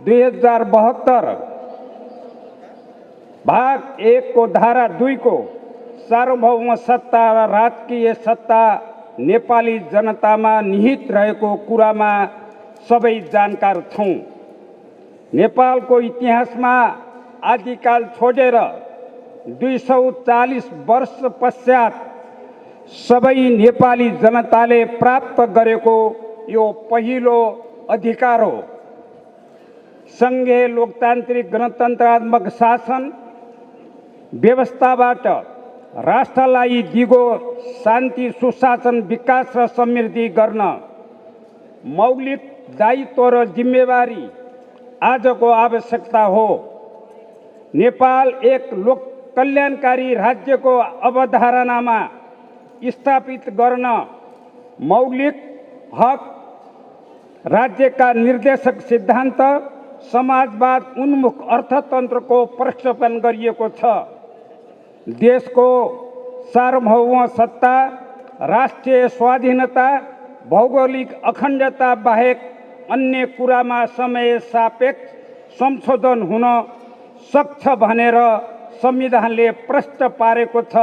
2072 भाग 1 को धारा 2 को सार्वभौम सत्ता र राजकीय सत्ता नेपाली जनतामा निहित रहेको कुरामा सबै जानकार छौँ। नेपालको इतिहासमा आदिकाल छोडेर 240 वर्ष पश्चात सबै नेपाली जनताले प्राप्त गरेको यो पहिलो अधिकार हो। सङ्घीय लोकतान्त्रिक गणतन्त्रात्मक शासन व्यवस्थाबाट राष्ट्रलाई दिगो शान्ति, सुशासन, विकास र समृद्धि गर्न मौलिक दायित्व र जिम्मेवारी आजको आवश्यकता हो। नेपाल एक लोक कल्याणकारी राज्यको अवधारणामा स्थापित गर्न मौलिक हक, राज्यका निर्देशक सिद्धान्त, समाजवाद उन्मुख अर्थतन्त्रको प्रक्षेपण गरिएको छ। देशको सार्वभौम सत्ता, राष्ट्रिय स्वाधीनता, भौगोलिक अखण्डता बाहेक अन्य कुरामा समय सापेक्ष संशोधन हुन सक्छ भनेर संविधानले प्रष्ट पारेको छ।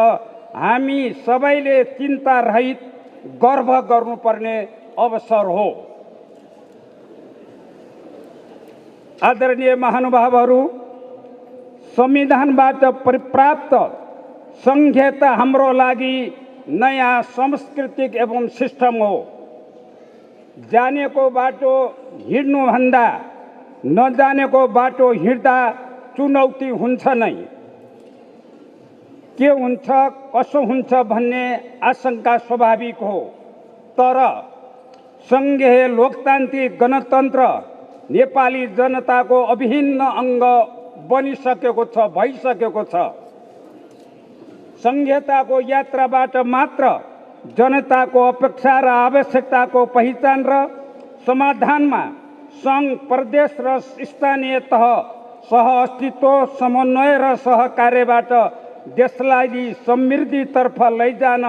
हामी सबैले चिन्ता रहित गर्व गर्नुपर्ने अवसर हो। आदरणीय महानुभावहरू, संविधानबाट प्राप्त संहिता हाम्रो लागि नयाँ सांस्कृतिक एवं सिस्टम हो। जानेको बाटो हिँड्नुभन्दा नजानेको बाटो हिँड्दा चुनौती हुन्छ नै। के हुन्छ, कसो हुन्छ भन्ने आशंका स्वाभाविक हो। तर सङ्घीय लोकतान्त्रिक गणतन्त्र नेपाली जनताको अभिन्न अङ्ग बनिसकेको छ, भइसकेको छ। संहिताको यात्राबाट मात्र जनताको अपेक्षा र आवश्यकताको पहिचान र समाधानमा सङ्घ, प्रदेश र स्थानीय तह सह अस्तित्व, समन्वय र सहकार्यबाट देशलाई समृद्धितर्फ लैजान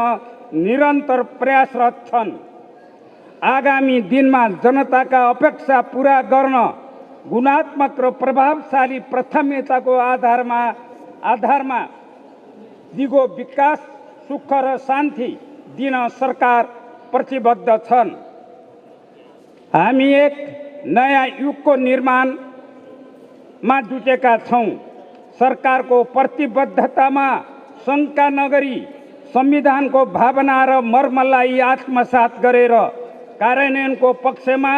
निरन्तर प्रयासरत छन्। आगामी दिनमा जनताका अपेक्षा पूरा गर्न गुणात्मक र प्रभावशाली प्राथमिकताको आधारमा दिगो विकास, सुख र शान्ति दिन सरकार प्रतिबद्ध छन्। हामी एक नयाँ युगको निर्माणमा जुटेका छौँ। सरकारको प्रतिबद्धतामा शङ्का नगरी संविधानको भावना र मर्मलाई आत्मसात गरेर कार्यान्वयनको पक्षमा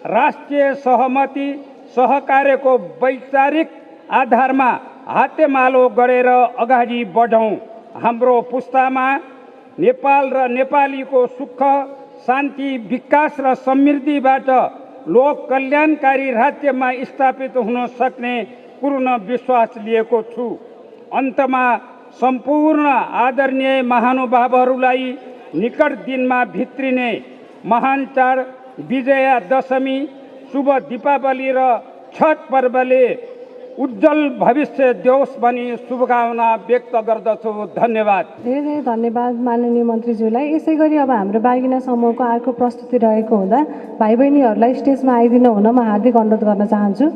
राष्ट्रिय सहमति सहकार्यको वैचारिक आधारमा हातेमालो गरेर अगाडि बढौँ। हाम्रो पुस्तामा नेपाल र नेपालीको सुख शान्ति विकास र समृद्धिबाट लोक कल्याणकारी राज्यमा स्थापित हुन सक्ने पूर्ण विश्वास लिएको छु। अन्तमा सम्पूर्ण आदरणीय महानुभावहरूलाई निकट दिनमा भित्रिने महान चाड विजया दशमी, शुभ दीपावली र छठ पर्वले उज्जवल भविष्य देओस् भनी शुभकामना व्यक्त गर्दछु। धन्यवाद। धेरै धेरै धन्यवाद माननीय मन्त्रीज्यूलाई। यसै गरी अब हाम्रो बागिना समूहको अर्को प्रस्तुति रहेको हुँदा भाइ बहिनीहरूलाई स्टेजमा आइदिन हुन म हार्दिक अनुरोध गर्न चाहन्छु।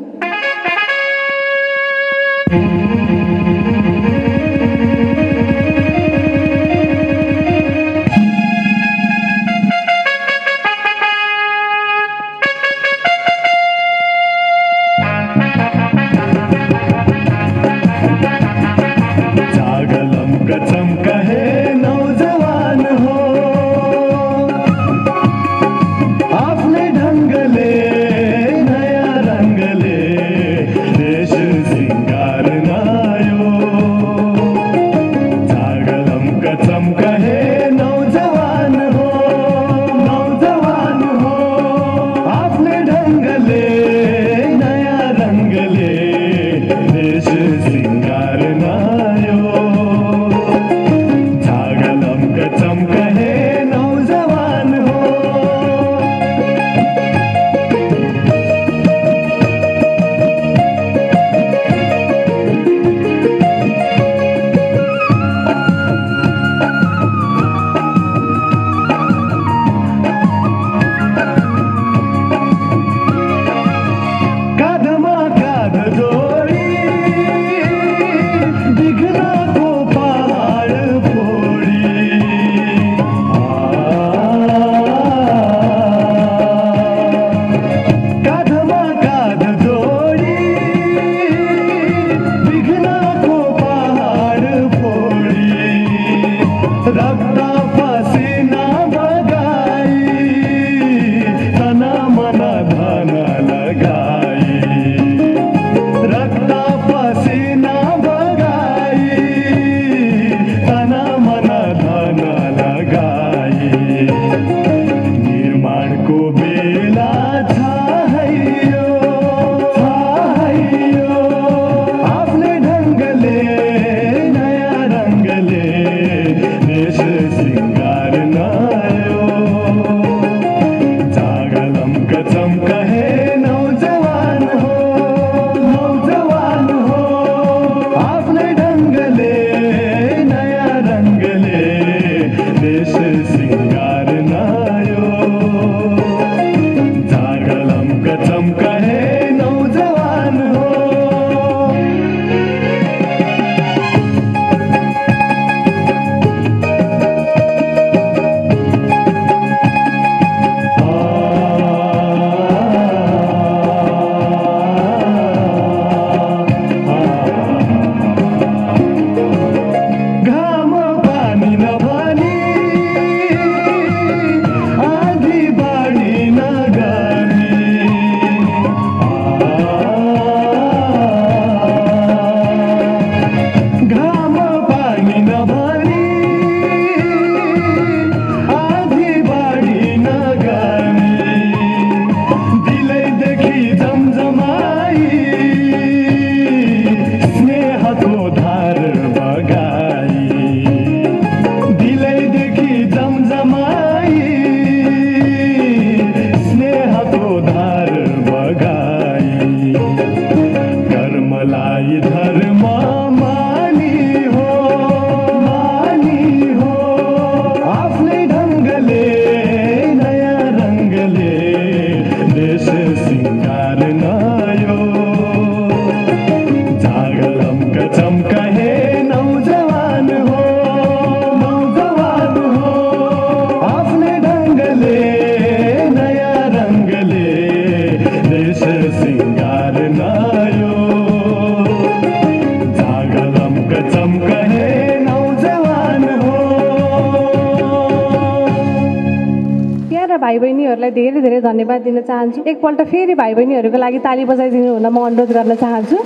धेरै धन्यवाद दिन चाहन्छु। एकपल्ट फेरि भाइ बहिनीहरूको लागि ताली बजाइदिनु हुन म अनुरोध गर्न चाहन्छु।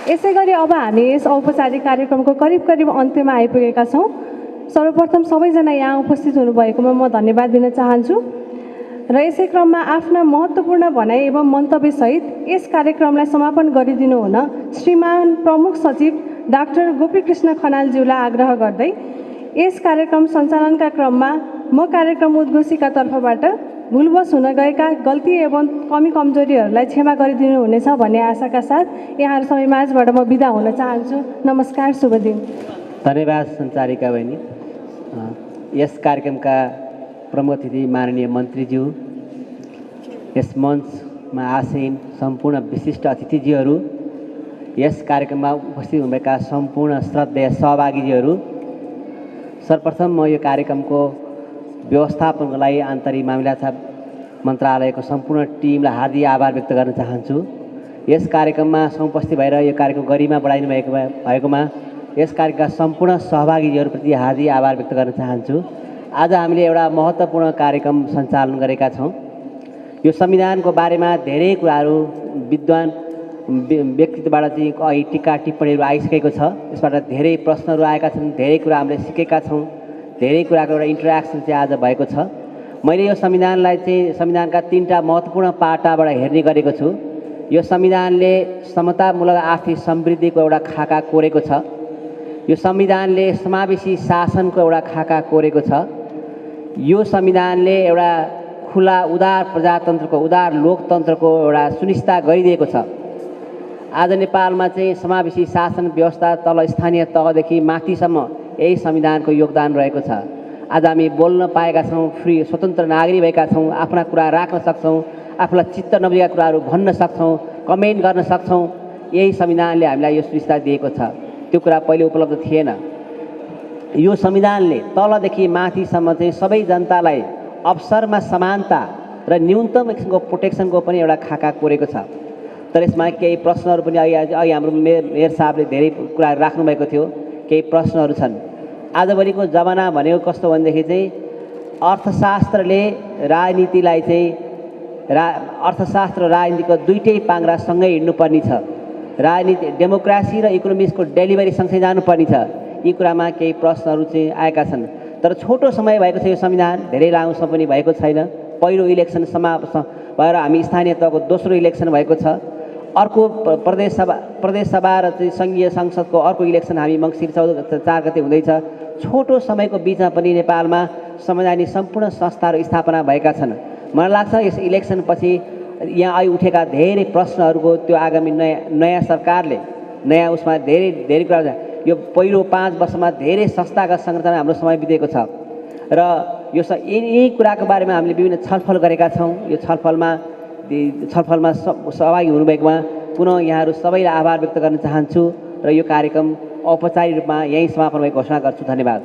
यसै गरी अब हामी यस औपचारिक कार्यक्रमको करिब अन्त्यमा आइपुगेका छौँ। सर्वप्रथम सबैजना यहाँ उपस्थित हुनुभएकोमा म धन्यवाद दिन चाहन्छु र यसै क्रममा आफ्ना महत्त्वपूर्ण भनाइ एवं मन्तव्यसहित यस कार्यक्रमलाई समापन गरिदिनु हुन श्रीमान प्रमुख सचिव डाक्टर गोपीकृष्ण खनालज्यूलाई आग्रह गर्दै यस कार्यक्रम सञ्चालनका क्रममा म कार्यक्रम उद्घोषीका तर्फबाट भुलवश हुन गएका गल्ती एवं कमी कमजोरीहरूलाई क्षमा गरिदिनु हुनेछ भन्ने आशाका साथ यहाँहरू सबै माझबाट म बिदा हुन चाहन्छु। नमस्कार, शुभ दिन। धन्यवाद सञ्चारिका बहिनी। यस कार्यक्रमका प्रमुख अतिथि माननीय मन्त्रीज्यू, यस मञ्चमा आसीन सम्पूर्ण विशिष्ट अतिथिज्यूहरू, यस कार्यक्रममा उपस्थित हुनुभएका सम्पूर्ण श्रद्धेय सहभागीज्यूहरू, सर्वप्रथम म यो कार्यक्रमको व्यवस्थापनको लागि आन्तरिक मामिला मन्त्रालयको सम्पूर्ण टिमलाई हार्दिक आभार व्यक्त गर्न चाहन्छु। यस कार्यक्रममा समुपस्थित भएर यो कार्यक्रम गरिमा बढाइनु भएकोमा यस कार्यक्रमका सम्पूर्ण सहभागीहरूप्रति हार्दिक आभार व्यक्त गर्न चाहन्छु। आज हामीले एउटा महत्त्वपूर्ण कार्यक्रम सञ्चालन गरेका छौँ। यो संविधानको बारेमा धेरै कुराहरू विद्वान व्यक्तित्वबाट चाहिँ अघि टिक्का टिप्पणीहरू आइसकेको छ। यसबाट धेरै प्रश्नहरू आएका छन्, धेरै कुरा हामीले सिकेका छौँ, धेरै कुराको एउटा इन्टरेक्सन चाहिँ आज भएको छ। मैले यो संविधानलाई चाहिँ संविधानका 3टा महत्त्वपूर्ण पाटाबाट हेर्ने गरेको छु। यो संविधानले समतामूलक आर्थिक समृद्धिको एउटा खाका कोरेको छ। यो संविधानले समावेशी शासनको एउटा खाका कोरेको छ। यो संविधानले एउटा खुला उदार प्रजातन्त्रको, उदार लोकतन्त्रको एउटा सुनिश्चित गरिदिएको छ। आज नेपालमा चाहिँ समावेशी शासन व्यवस्था तल स्थानीय तहदेखि माथिसम्म यही संविधानको योगदान रहेको छ। आज हामी बोल्न पाएका छौँ, फ्री स्वतन्त्र नागरिक भएका छौँ, आफ्ना कुरा राख्न सक्छौँ, आफूलाई चित्त नबुझेका कुराहरू भन्न सक्छौँ, कमेन्ट गर्न सक्छौँ। यही संविधानले हामीलाई यो सुविस्ता दिएको छ। त्यो कुरा पहिले उपलब्ध थिएन। यो संविधानले तलदेखि माथिसम्म चाहिँ सबै जनतालाई अवसरमा समानता र न्यूनतम किसिमको प्रोटेक्सनको पनि एउटा खाका कोरेको छ। तर यसमा केही प्रश्नहरू पनि अघि हाम्रो मेयर साहबले धेरै कुराहरू राख्नुभएको थियो। केही प्रश्नहरू छन्। आजभोलिको जमाना भनेको कस्तो भनेदेखि चाहिँ अर्थशास्त्रले राजनीतिलाई चाहिँ अर्थशास्त्र र राजनीतिको दुईटै पाङ्ग्रा सँगै हिँड्नुपर्ने छ। राजनीति डेमोक्रेसी र इकोनोमिक्सको डेलिभरी सँगसँगै जानुपर्ने छ। यी कुरामा केही प्रश्नहरू चाहिँ आएका छन्। तर छोटो समय भएको छ यो संविधान, धेरै लामो समय पनि भएको छैन। पहिलो इलेक्सन भएर हामी स्थानीय तहको दोस्रो इलेक्सन भएको छ। अर्को प्रदेश सभा र चाहिँ सङ्घीय संसदको अर्को इलेक्सन हामी मङ्सिर 4 गते हुँदैछ। छोटो समयको बिचमा पनि नेपालमा संवैधानिक सम्पूर्ण संस्थाहरू स्थापना भएका छन्। मलाई लाग्छ यस इलेक्सनपछि यहाँ अहिले उठेका धेरै प्रश्नहरूको त्यो आगामी नयाँ सरकारले नयाँ उसमा धेरै कुरा यो पहिलो 5 वर्षमा धेरै संस्थागत संरचना हाम्रो समय बितेको छ र यो यही कुराको बारेमा हामीले विभिन्न छलफल गरेका छौँ। यो छलफलमा सहभागी हुनुभएकोमा पुनः यहाँहरू सबैलाई आभार व्यक्त गर्न चाहन्छु र यो कार्यक्रम औपचारिक रूपमा यहीँ समापन भएको घोषणा गर्छु। धन्यवाद।